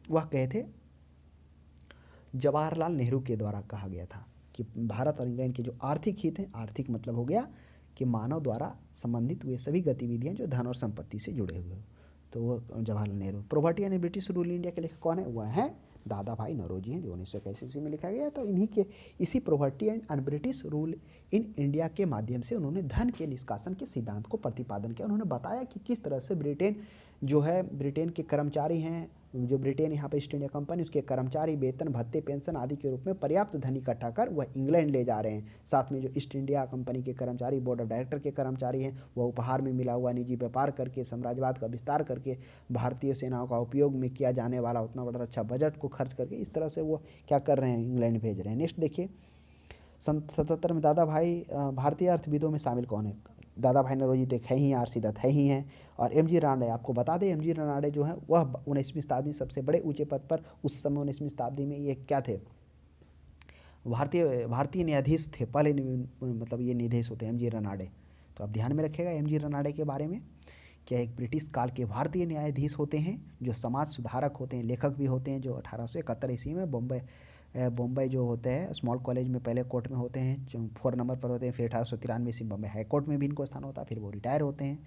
वह कहे थे जवाहरलाल नेहरू के द्वारा कहा गया था कि भारत और इंग्लैंड के जो आर्थिक हित हैं, आर्थिक मतलब हो गया कि मानव द्वारा संबंधित हुए सभी गतिविधियां जो धन और संपत्ति से जुड़े हुए हो, तो वो Jawaharlal Nehru. Property and British rule India के लेखक कौन है, वह हैं दादा भाई नौरोजी हैं, जो 1921 ईस्वी में लिखा गया है। तो इन्हीं के इसी property and British rule in India के माध्यम से उन्होंने धन के निष्कासन के सिद्धांत को प्रतिपादन किया। उन्होंने बताया कि किस तरह से ब्रिटेन जो है, ब्रिटेन के कर्मचारी हैं, जो ब्रिटेन यहाँ पे ईस्ट इंडिया कंपनी, उसके कर्मचारी वेतन भत्ते पेंशन आदि के रूप में पर्याप्त धन इकट्ठा कर वह इंग्लैंड ले जा रहे हैं। साथ में जो ईस्ट इंडिया कंपनी के कर्मचारी, बोर्ड ऑफ डायरेक्टर के कर्मचारी हैं, वह उपहार में मिला हुआ निजी व्यापार करके, साम्राज्यवाद का विस्तार करके, भारतीय सेनाओं का उपयोग में किया जाने वाला उतना बड़ा अच्छा बजट को खर्च करके इस तरह से वो क्या कर रहे हैं, इंग्लैंड भेज रहे हैं। नेक्स्ट देखिए, सन 77 में दादा भाई भारतीय अर्थविदों में शामिल कौन है? दादा भाई नौरोजी तो एक है ही, आर.सी. दत्त है ही हैं, और एम जी रानडे। आपको बता दें एम जी रानडे जो है वह 19वीं शताब्दी सबसे बड़े ऊंचे पद पर उस समय 19वीं शताब्दी में ये क्या थे, भारतीय भारतीय न्यायाधीश थे, पहले मतलब ये न्यायाधीश होते हैं एम जी रनाडे। तो आप ध्यान में रखिएगा एम जी रनाडे के बारे में, क्या एक ब्रिटिश काल के भारतीय न्यायाधीश होते हैं जो समाज सुधारक होते हैं, लेखक भी होते हैं, जो 1871 ईस्वी में बॉम्बे जो होते हैं स्मॉल कॉलेज में पहले कोर्ट में होते हैं, जो 4 नंबर पर होते हैं, फिर 1893 ईस्वी बॉम्बे हाई कोर्ट में भी इनको स्थान होता है, फिर वो रिटायर होते हैं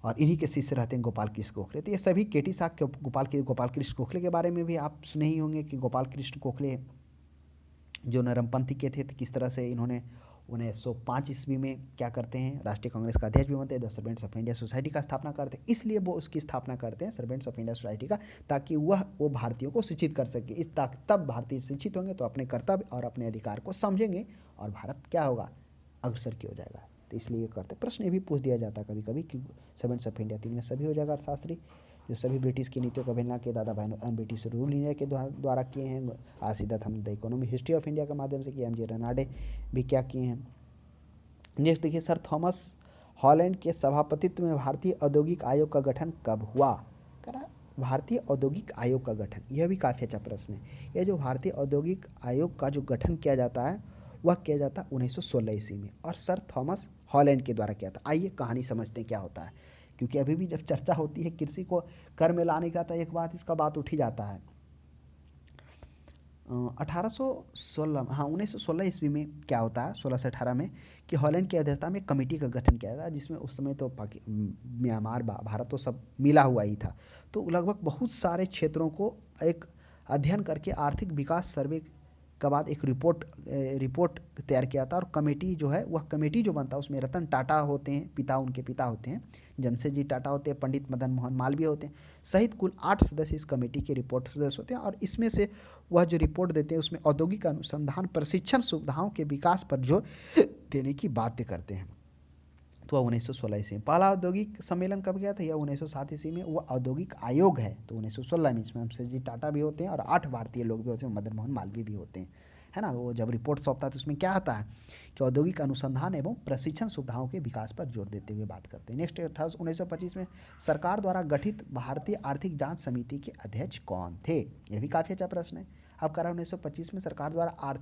और इन्हीं के शिष्य रहते हैं गोपाल कृष्ण गोखले। तो ये सभी केटी साहब के गोपाल कृष्ण गोखले के बारे में भी आप सुने ही होंगे कि गोपाल कृष्ण गोखले जो नरमपंथी के थे, तो किस तरह से इन्होंने 1905 ईस्वी में क्या करते हैं, राष्ट्रीय कांग्रेस का अध्यक्ष भी बनते हैं, the servants of India society का स्थापना करते हैं। इसलिए वो उसकी स्थापना करते हैं सर्वेंट्स ऑफ इंडिया सोसाइटी का, ताकि वो भारतीयों को शिक्षित कर सके। तब भारतीय शिक्षित होंगे तो अपने कर्तव्य और अपने अधिकार को समझेंगे और भारत क्या होगा, अग्रसर की हो जाएगा। तो इसलिए करते, प्रश्न ये भी पूछ दिया जाता है कभी कभी कि सर्वेंट्स ऑफ इंडिया 3 में सभी हो जाएगा अर्थशास्त्री, जो सभी ब्रिटिश की नीतियों का अवहेलना के दादा भाई ब्रिटिश रूल इंडिया के द्वारा किए हैं। आर.सी. दत्त हम the economy history of India के माध्यम से किया, एम जी रनाडे भी क्या किए हैं। नेक्स्ट देखिए, सर थॉमस हॉलैंड के सभापतित्व में भारतीय औद्योगिक आयोग का गठन कब हुआ? करा भारतीय औद्योगिक आयोग का गठन, यह भी काफ़ी अच्छा प्रश्न है। यह जो भारतीय औद्योगिक आयोग का जो गठन किया जाता है वह किया जाता है 1916 ईस्वी में, और सर थॉमस हॉलैंड के द्वारा किया था। आइए कहानी समझते हैं क्या होता है, क्योंकि अभी भी जब चर्चा होती है कृषि को कर में लाने का तो एक बात इसका बात उठ ही जाता है। 1816, हाँ 1916 ईस्वी में क्या होता है, 16 से 18 में, कि हॉलैंड की अध्यक्षता में कमेटी का गठन किया था, जिसमें उस समय तो म्यांमार भारत तो सब मिला हुआ ही था। तो लगभग बहुत सारे क्षेत्रों को एक अध्ययन करके आर्थिक विकास सर्वे के बाद एक रिपोर्ट तैयार किया था। और कमेटी जो है, वह कमेटी जो बनता है उसमें रतन टाटा होते हैं, उनके पिता होते हैं जमशेदजी टाटा होते हैं, पंडित मदन मोहन मालवीय होते हैं, सहित कुल 8 सदस्य इस कमेटी के रिपोर्ट सदस्य होते हैं। और इसमें से वह जो रिपोर्ट देते हैं उसमें औद्योगिक अनुसंधान प्रशिक्षण सुविधाओं के विकास पर जोर देने की बात करते हैं। तो वह 1916 ईस्वी में। पहला औद्योगिक सम्मेलन कब गया था, यह 1907 ईस्वी में। वह औद्योगिक आयोग है तो 1916 में, इसमें जमशेदजी टाटा भी होते हैं और 8 भारतीय लोग भी होते हैं, मदन मोहन मालवीय भी होते हैं, है ना। वो जब रिपोर्ट सौंपता है तो उसमें क्या आता है कि औद्योगिक अनुसंधान एवं प्रशिक्षण सुविधाओं के विकास पर जोर देते हुए बात करते हैं। नेक्स्ट 1925 में सरकार द्वारा गठित भारतीय आर्थिक जांच समिति के अध्यक्ष कौन थे? यह भी काफ़ी अच्छा प्रश्न है। अब करा 1925 में सरकार द्वारा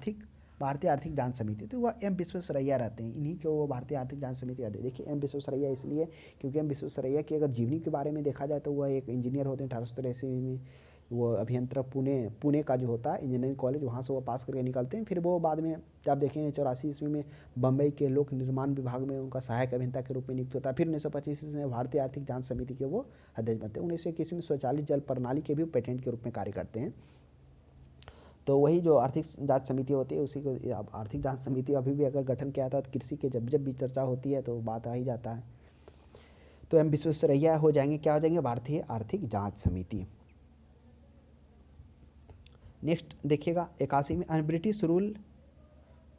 भारतीय आर्थिक जांच समिति, तो वह एम विश्वेश्वरैया रहते हैं, इन्हीं को वो भारतीय आर्थिक जांच समिति अध्यक्ष। देखिए एम विश्वेश्वरैया इसलिए क्योंकि एम विश्वेश्वरैया की अगर जीवनी के बारे में देखा जाए तो वह एक इंजीनियर होते हैं। 1883 में वो अभियंत्रण पुणे का जो होता है इंजीनियरिंग कॉलेज, वहाँ से वो पास करके निकलते हैं। फिर वो बाद में आप देखेंगे 84 ईस्वी में बम्बई के लोक निर्माण विभाग में उनका सहायक अभियंता के रूप में नियुक्त होता है। फिर 1925 में भारतीय आर्थिक जांच समिति के वो अध्यक्ष बनते हैं। 1921 में स्वचालित जल प्रणाली के भी पेटेंट के रूप में कार्य करते हैं। तो वही जो आर्थिक जांच समिति होती है उसी को आर्थिक जांच समिति अभी भी अगर गठन किया था तो कृषि के जब भी चर्चा होती है तो बात आ ही जाता है। तो एम विश्वेश्वरैया हो जाएंगे, क्या हो जाएंगे, भारतीय आर्थिक जांच समिति। नेक्स्ट देखिएगा 81 में ब्रिटिश रूल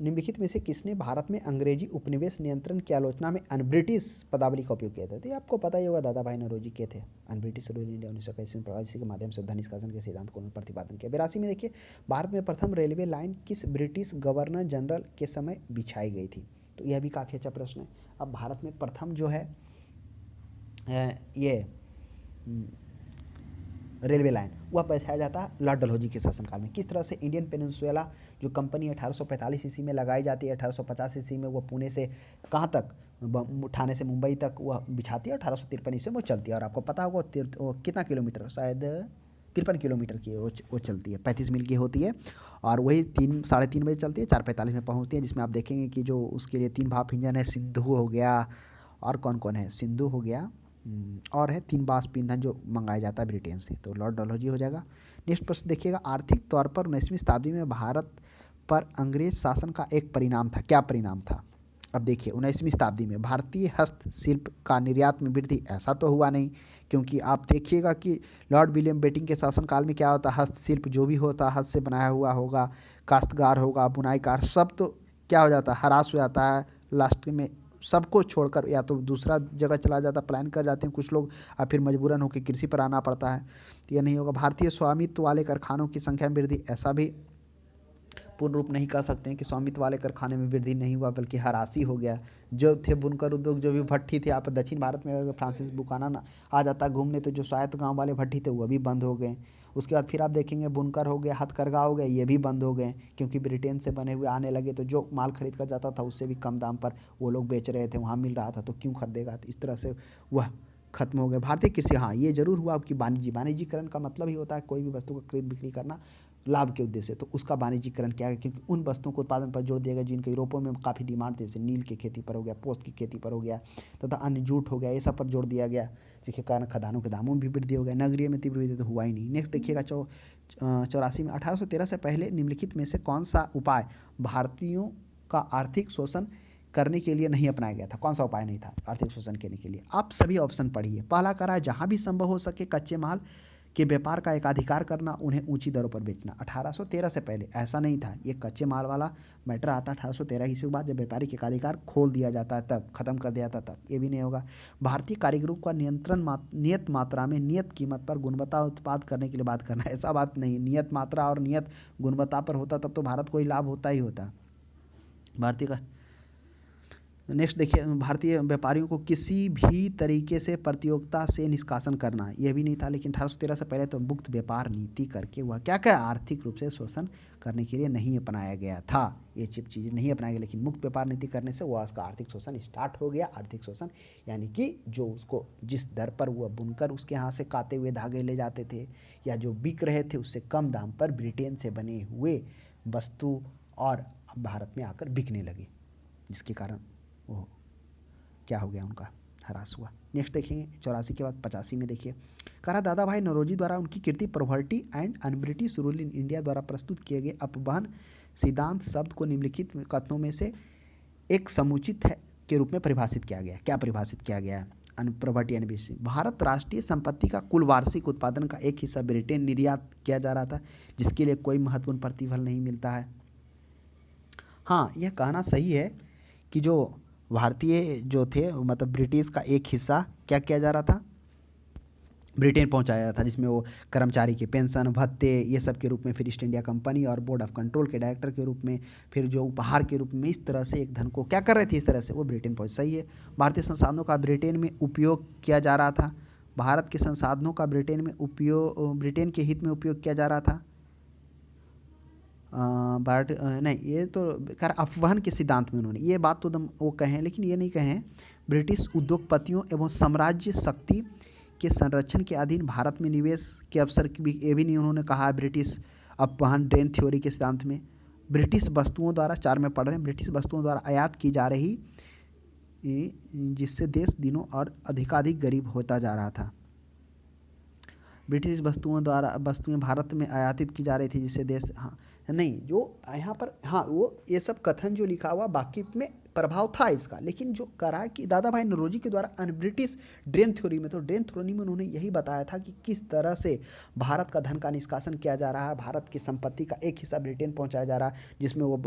निम्नलिखित में से किसने भारत में अंग्रेजी उपनिवेश नियंत्रण की आलोचना में अनब्रिटिश पदावली का उपयोग किया था? तो ये आपको पता ही होगा, दादा भाई नौरोजी के थे। अनब्रिटिश रूल इंडिया 1921 में प्रवासी के माध्यम से धन निष्कासन के सिद्धांत को प्रतिपादन किया। 82 में देखिए भारत में प्रथम रेलवे लाइन किस ब्रिटिश गवर्नर जनरल के समय बिछाई गई थी? तो यह भी काफ़ी अच्छा प्रश्न है। अब भारत में प्रथम जो है ये रेलवे लाइन वह बैठाया जाता है लॉर्ड डलहौजी के शासनकाल में। किस तरह से इंडियन पेनिनसुला जो कंपनी 1845 ईस्वी में लगाई जाती है, 1850 ईस्वी में वह पुणे से कहाँ तक, ठाणे से मुंबई तक वह बिछाती है, 1853 ईस्वी में वो चलती है। और आपको पता होगा कितना किलोमीटर, शायद 53 किलोमीटर की वो चलती है, 35 मील की होती है। और वही 3-3:30 बजे चलती है, 4:45 में पहुँचती है। जिसमें आप देखेंगे कि जो उसके लिए 3 भाप इंजन है, सिंधु हो गया और कौन कौन है, सिंधु हो गया और है 3 वाष्प ईंधन जो मंगाया जाता है ब्रिटेन से, तो लॉर्ड डलहौजी हो जाएगा। नेक्स्ट प्रश्न देखिएगा, आर्थिक तौर पर 19वीं शताब्दी में भारत पर अंग्रेज शासन का एक परिणाम था, क्या परिणाम था? अब देखिए 19वीं शताब्दी में भारतीय हस्तशिल्प का निर्यात में वृद्धि, ऐसा तो हुआ नहीं, क्योंकि आप देखिएगा कि लॉर्ड विलियम बेटिंग के शासनकाल में क्या होता है, हस्तशिल्प जो भी होता है हाथ से बनाया हुआ होगा, काश्तकार होगा, बुनाईकार, सब तो क्या हो जाता है, हरास हो जाता है लास्ट में, सबको छोड़कर या तो दूसरा जगह चला जाता, प्लान कर जाते हैं कुछ लोग, और फिर मजबूरन होकर कृषि पर आना पड़ता है। तो यह नहीं होगा। भारतीय स्वामित्व वाले कारखानों की संख्या में वृद्धि, ऐसा भी पूर्ण रूप नहीं कह सकते हैं कि स्वामित्व वाले कारखाने में वृद्धि नहीं हुआ, बल्कि हरासी हो गया। जो थे बुनकर उद्योग, जो भी भट्ठी थे, आप दक्षिण भारत में अगर फ्रांसिस बुकानन आ जाता घूमने, तो जो स्वायत्त गांव वाले भट्ठी थे वो भी बंद हो गए। उसके बाद फिर आप देखेंगे बुनकर हो गया, हथकरघा हो गया, ये भी बंद हो गए, क्योंकि ब्रिटेन से बने हुए आने लगे, तो जो माल खरीद कर जाता था उससे भी कम दाम पर वो लोग बेच रहे थे, वहाँ मिल रहा था, तो क्यों खरीदेगा। तो इस तरह से वह खत्म हो गए। भारतीय कृषि, हाँ ये जरूर हुआ कि वाणिज्यीकरण का मतलब ही होता है कोई भी वस्तु का खरीद बिक्री करना लाभ के उद्देश्य से, तो उसका वाणिज्यीकरण क्या है, क्योंकि उन वस्तुओं को उत्पादन पर जोर दिया गया जिनके यूरोपों में काफ़ी डिमांड थी, जैसे नील की खेती पर हो गया, पोस्त की खेती पर हो गया, तथा अन्य जूट हो गया, ये सब पर जोर दिया गया, जिसके कारण खदानों के दामों में भी वृद्धि हो गया। नगरीय में तीव्र वृद्धि तो हुआ ही नहीं। नेक्स्ट देखिएगा 84 में, 1813 से पहले निम्नलिखित में से कौन सा उपाय भारतीयों का आर्थिक शोषण करने के लिए नहीं अपनाया गया था। कौन सा उपाय नहीं था आर्थिक शोषण करने के लिए? आप सभी ऑप्शन पढ़िए। पहला करा है जहाँ भी संभव हो सके कच्चे माल के व्यापार का एकाधिकार करना, उन्हें ऊंची दरों पर बेचना। 1813 से पहले ऐसा नहीं था, ये कच्चे माल वाला मैटर आता 1813 ईस्वी के बाद, जब व्यापारिक एकाधिकार खोल दिया जाता है तब, खत्म कर दिया जाता तब। ये भी नहीं होगा। भारतीय कारीगरों का नियंत्रण नियत मात्रा में नियत कीमत पर गुणवत्ता उत्पाद करने के लिए बात करना, ऐसा बात नहीं। नियत मात्रा और नियत गुणवत्ता पर होता तब तो भारत को ही लाभ होता ही होता। भारतीय का नेक्स्ट देखिए, भारतीय व्यापारियों को किसी भी तरीके से प्रतियोगिता से निष्कासन करना, यह भी नहीं था। लेकिन 1813 से पहले तो मुक्त व्यापार नीति करके वह क्या क्या आर्थिक रूप से शोषण करने के लिए नहीं अपनाया गया था। ये चीज़ें नहीं अपनाया गया, लेकिन मुक्त व्यापार नीति करने से वह उसका आर्थिक शोषण स्टार्ट हो गया। आर्थिक शोषण यानी कि जो उसको जिस दर पर वह बुनकर उसके यहाँ से काते हुए धागे ले जाते थे, या जो बिक रहे थे उससे कम दाम पर ब्रिटेन से बने हुए वस्तु और भारत में आकर बिकने लगे, जिसके कारण वो क्या हो गया, उनका ह्रास हुआ। नेक्स्ट देखेंगे 84 के बाद 85 में देखिए, कहा दादा भाई नौरोजी द्वारा उनकी कृति poverty and unBritish rule in India द्वारा प्रस्तुत किए गए अपवहन सिद्धांत शब्द को निम्नलिखित कथनों में से एक समुचित है के रूप में परिभाषित किया गया। क्या परिभाषित किया गया? प्रॉपर्टी एनबिसी, भारत राष्ट्रीय संपत्ति का कुल वार्षिक उत्पादन का एक हिस्सा ब्रिटेन निर्यात किया जा रहा था, जिसके लिए कोई महत्वपूर्ण प्रतिफल नहीं मिलता है। हाँ, यह कहना सही है कि जो भारतीय जो थे, मतलब ब्रिटिश का एक हिस्सा क्या किया जा रहा था, ब्रिटेन पहुंचाया जा रहा था, जिसमें वो कर्मचारी के पेंशन भत्ते ये सब के रूप में, फिर ईस्ट इंडिया कंपनी और बोर्ड ऑफ कंट्रोल के डायरेक्टर के रूप में, फिर जो उपहार के रूप में, इस तरह से एक धन को क्या कर रहे थे, इस तरह से वो ब्रिटेन पहुंच। सही है। भारतीय संसाधनों का ब्रिटेन में उपयोग किया जा रहा था, भारत के संसाधनों का ब्रिटेन में उपयोग, ब्रिटेन के हित में उपयोग किया जा रहा था। बट नहीं, ये तो खैर अपवहन के सिद्धांत में उन्होंने ये बात तो दम वो कहें, लेकिन ये नहीं कहें ब्रिटिश उद्योगपतियों एवं साम्राज्य शक्ति के संरक्षण के अधीन भारत में निवेश के अवसर की भी, ये भी नहीं उन्होंने कहा ब्रिटिश अपवहन ड्रेन थ्योरी के सिद्धांत में। ब्रिटिश वस्तुओं द्वारा, 4 में पढ़ रहे हैं, ब्रिटिश वस्तुओं द्वारा आयात की जा रही, जिससे देश दिनों और अधिकाधिक गरीब होता जा रहा था। ब्रिटिश वस्तुओं द्वारा वस्तुएं भारत में आयातित की जा रही थी, जिससे देश, हाँ नहीं, जो यहाँ पर, हाँ वो ये सब कथन जो लिखा हुआ बाकी में प्रभाव था इसका, लेकिन जो करा कि दादा भाई नौरोजी के द्वारा अन ब्रिटिश ड्रेन थ्योरी में, तो ड्रेन थ्योरी में उन्होंने यही बताया था कि किस तरह से भारत का धन का निष्कासन किया जा रहा है, भारत की संपत्ति का एक हिस्सा ब्रिटेन पहुँचाया जा रहा है, जिसमें वो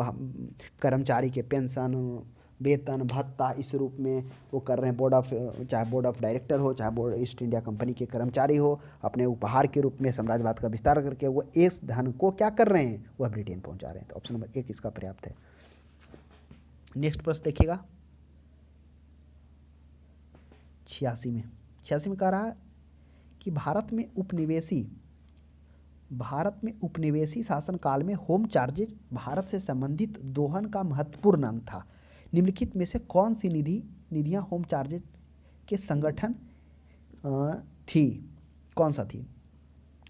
कर्मचारी के पेंशन वेतन भत्ता इस रूप में वो कर रहे हैं। बोर्ड ऑफ, चाहे बोर्ड ऑफ डायरेक्टर हो, चाहे बोर्ड ईस्ट इंडिया कंपनी के कर्मचारी हो, अपने उपहार के रूप में साम्राज्यवाद का विस्तार करके वो इस धन को क्या कर रहे हैं, वह ब्रिटेन पहुंचा रहे हैं। तो ऑप्शन नंबर 1 इसका पर्याप्त है। नेक्स्ट प्रश्न देखिएगा 86 में, 86 में कह रहा है कि भारत में उपनिवेशी शासनकाल में होम चार्जेज भारत से संबंधित दोहन का महत्वपूर्ण अंग था। निम्नलिखित में से कौन सी निधियां होम चार्जेज के संगठन थी, कौन सा थी?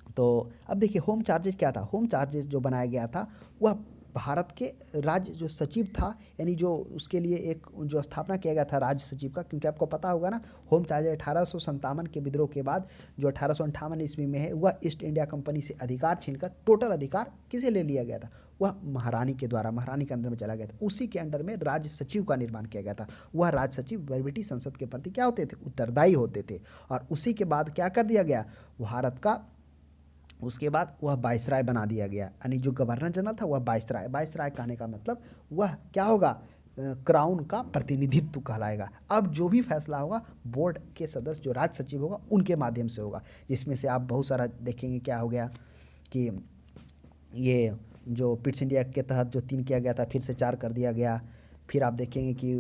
तो अब देखिए होम चार्जेज क्या था। होम चार्जेज जो बनाया गया था वह भारत के राज्य जो सचिव था, यानी जो उसके लिए एक जो स्थापना किया गया था राज्य सचिव का, क्योंकि आपको पता होगा ना, होम चार्ज 1857 के विद्रोह के बाद जो 1858 ईस्वी में है, वह ईस्ट इंडिया कंपनी से अधिकार छीनकर टोटल अधिकार किसे ले लिया गया था, वह महारानी के द्वारा, महारानी के अंडर में चला गया था। उसी के अंडर में राज्य सचिव का निर्माण किया गया था। वह राज्य सचिव ब्रिटिश संसद के प्रति क्या होते थे, उत्तरदायी होते थे। और उसी के बाद क्या कर दिया गया, भारत का उसके बाद वह वाइसराय बना दिया गया, यानी जो गवर्नर जनरल था वह वाइसराय। वाइसराय कहने का मतलब वह क्या होगा, क्राउन का प्रतिनिधित्व कहलाएगा। अब जो भी फैसला होगा बोर्ड के सदस्य जो राज्य सचिव होगा उनके माध्यम से होगा, जिसमें से आप बहुत सारा देखेंगे क्या हो गया कि ये जो पिट्स इंडिया के तहत जो 3 किया गया था फिर से 4 कर दिया गया। फिर आप देखेंगे कि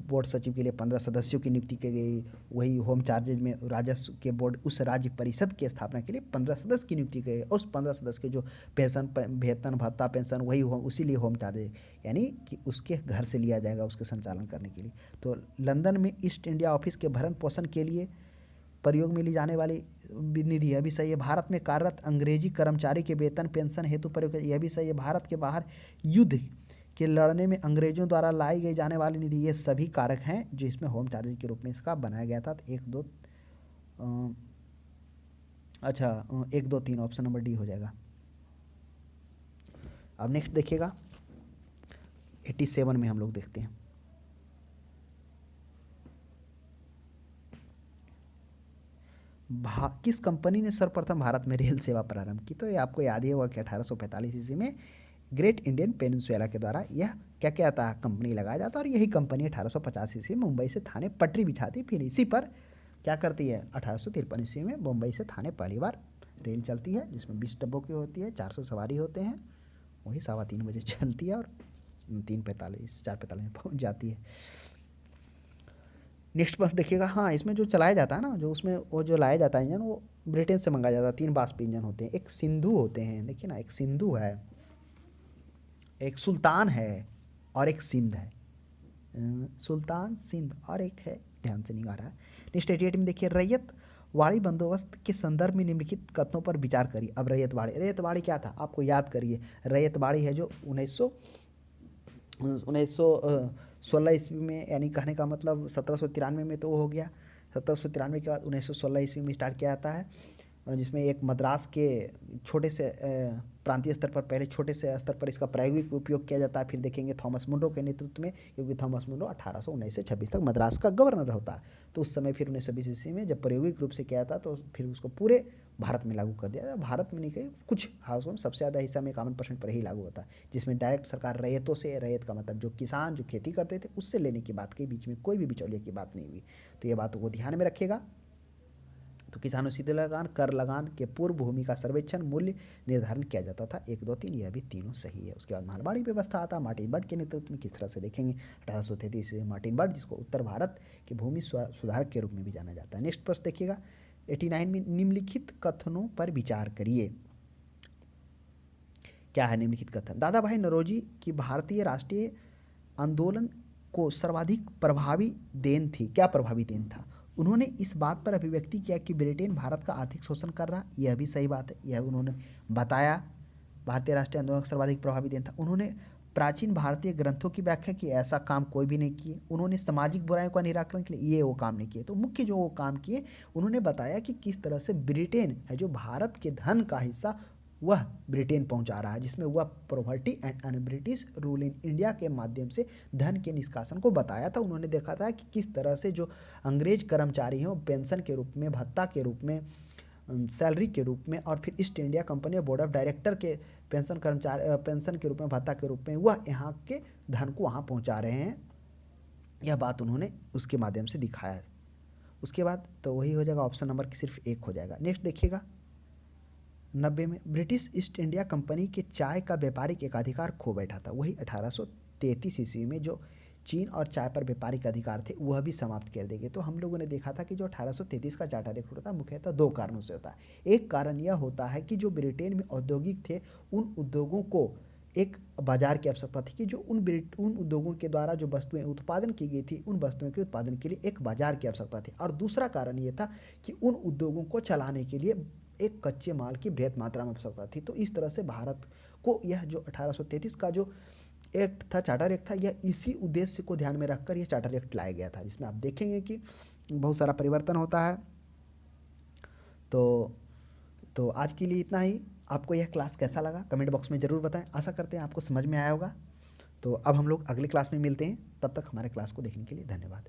बोर्ड सचिव के लिए 15 सदस्यों की नियुक्ति की गई। वही होम चार्जेज में राजस्व के बोर्ड, उस राज्य परिषद की स्थापना के लिए 15 सदस्य की नियुक्ति की गई। उस 15 सदस्य के जो पेंशन, वेतन भत्ता, पेंशन वही हो, उसी लिए होम चार्जेज, यानी कि उसके घर से लिया जाएगा उसके संचालन करने के लिए। तो लंदन में ईस्ट इंडिया ऑफिस के भरण पोषण के लिए प्रयोग में ली जाने वाली निधि, यह भी सही है। भारत में कार्यरत अंग्रेजी कर्मचारी के वेतन पेंशन हेतु प्रयोग, यह भी सही है। भारत के बाहर युद्ध के लड़ने में अंग्रेजों द्वारा लाई गई जाने वाली निधि, ये सभी कारक हैं जो इसमें होम चार्जेज के रूप में इसका बनाया गया था। तो 1 2 1 2 3 ऑप्शन नंबर डी हो जाएगा। अब नेक्स्ट देखिएगा 87 में हम लोग देखते हैं। किस कंपनी ने सर्वप्रथम भारत में रेल सेवा प्रारंभ की, तो ये आपको याद ही होगा कि 1845 ईस्वी में ग्रेट इंडियन पेनिनसुला के द्वारा यह क्या क्या था, कंपनी लगाया जाता। और यही कंपनी 1850 ईस्वी में मुंबई से थाने पटरी बिछाती, फिर इसी पर क्या करती है, 1853 ईस्वी में मुंबई से थाने पहली बार रेल चलती है, जिसमें 20 डब्बों की होती है, 400 सवारी होते हैं। वही 3:15 बजे चलती है और 4:45 में पहुंच जाती है। नेक्स्ट बस देखिएगा, हाँ इसमें जो चलाया जाता है ना, जो उसमें वो जो लाया जाता है इंजन, वो ब्रिटेन से मंगाया जाता है। 3 वाष्प इंजन होते हैं, एक सिंधु होते हैं, देखिए ना, एक सिंधु है, एक सुल्तान है और एक सिंध है। सुल्तान, सिंध और एक है, ध्यान से नहीं आ रहा है। नेक्स्ट 88 में देखिए, रैयत वाड़ी बंदोबस्त के संदर्भ में निम्नलिखित कथनों पर विचार करिए। अब रैयत वाड़ी क्या था, आपको याद करिए। रैयत वाड़ी है जो 1916 ईस्वी में, यानी कहने का मतलब 1793 में तो वो हो गया। 1793 के बाद 1916 ईस्वी में स्टार्ट किया जाता है, जिसमें एक मद्रास के छोटे से प्रांतीय स्तर पर, पहले छोटे से स्तर पर इसका प्रायोगिक उपयोग किया जाता है। फिर देखेंगे थॉमस मुनरो के नेतृत्व में, क्योंकि थॉमस मुनरो 1819 से 26 तक मद्रास का गवर्नर होता है। तो उस समय फिर 1920 ईस्वी में जब प्रायोगिक रूप से किया जाता तो फिर उसको पूरे भारत में लागू कर दिया। भारत में नहीं कहीं कुछ हाउसों में, सबसे ज़्यादा हिस्सा में 51% पर ही लागू होता है, जिसमें डायरेक्ट सरकार रैयतों से, रैयत का मतलब जो किसान जो खेती करते थे उससे लेने की बात की, बीच में कोई भी बिचौलिए की बात नहीं हुई। तो ये बातों को ध्यान में रखिएगा। तो किसानों सीधे लगान, कर लगान के पूर्व भूमि का सर्वेक्षण, मूल्य निर्धारण किया जाता था। 1 2 3 यह भी तीनों सही है। उसके बाद मारवाड़ी व्यवस्था आता है मार्टिन बर्ड के नेतृत्व में, किस तरह से देखेंगे 1833 से मार्टिन बर्ड, जिसको उत्तर भारत के भूमि सुधारक के रूप में भी जाना जाता है। नेक्स्ट प्रश्न देखिएगा 89 में, निम्नलिखित कथनों पर विचार करिए। क्या है निम्नलिखित कथन, दादा भाई नौरोजी की भारतीय राष्ट्रीय आंदोलन को सर्वाधिक प्रभावी देन थी। क्या प्रभावी देन था, उन्होंने इस बात पर अभिव्यक्ति किया कि ब्रिटेन भारत का आर्थिक शोषण कर रहा, यह भी सही बात है, यह उन्होंने बताया। भारतीय राष्ट्रीय आंदोलन का सर्वाधिक प्रभावी देन था। उन्होंने प्राचीन भारतीय ग्रंथों की व्याख्या की, ऐसा काम कोई भी नहीं किए। उन्होंने सामाजिक बुराइयों का निराकरण के लिए ये वो काम नहीं किए। तो मुख्य जो वो काम किए, उन्होंने बताया कि किस तरह से ब्रिटेन है जो भारत के धन का हिस्सा वह ब्रिटेन पहुंचा रहा है, जिसमें वह property and un British rule in India के माध्यम से धन के निष्कासन को बताया था। उन्होंने देखा था कि किस तरह से जो अंग्रेज कर्मचारी हैं पेंशन के रूप में, भत्ता के रूप में, सैलरी के रूप में, और फिर east India company board of director के पेंशन के रूप में, भत्ता के रूप में वह यहाँ के धन को वहाँ पहुँचा रहे हैं। यह बात उन्होंने उसके माध्यम से दिखाया। उसके बाद तो वही हो जाएगा, ऑप्शन नंबर सिर्फ 1 हो जाएगा। नेक्स्ट देखिएगा 90 में, ब्रिटिश ईस्ट इंडिया कंपनी के चाय का व्यापारिक एकाधिकार खो बैठा था। वही 1833 ईस्वी में जो चीन और चाय पर व्यापारिक अधिकार थे वह भी समाप्त कर देंगे। तो हम लोगों ने देखा था कि जो 1833 का चार्टर एक्ट होता है मुख्यतः 2 कारणों से होता है। एक कारण यह होता है कि जो ब्रिटेन में औद्योगिक थे उन उद्योगों को एक बाजार की आवश्यकता थी, कि जो उन उद्योगों के द्वारा जो वस्तुएं उत्पादन की गई थी उन वस्तुओं के उत्पादन के लिए एक बाजार की आवश्यकता थी। और दूसरा कारण ये था कि उन उद्योगों को चलाने के लिए एक कच्चे माल की बृहत मात्रा में आवश्यकता थी। तो इस तरह से भारत को यह जो 1833 का जो एक्ट था, चार्टर एक्ट था, यह इसी उद्देश्य को ध्यान में रखकर यह चार्टर एक्ट लाया गया था, जिसमें आप देखेंगे कि बहुत सारा परिवर्तन होता है। तो तो आज के लिए इतना ही। आपको यह क्लास कैसा लगा कमेंट बॉक्स में ज़रूर बताएं। आशा करते हैं आपको समझ में आया होगा। तो अब हम लोग अगली क्लास में मिलते हैं, तब तक हमारे क्लास को देखने के लिए धन्यवाद।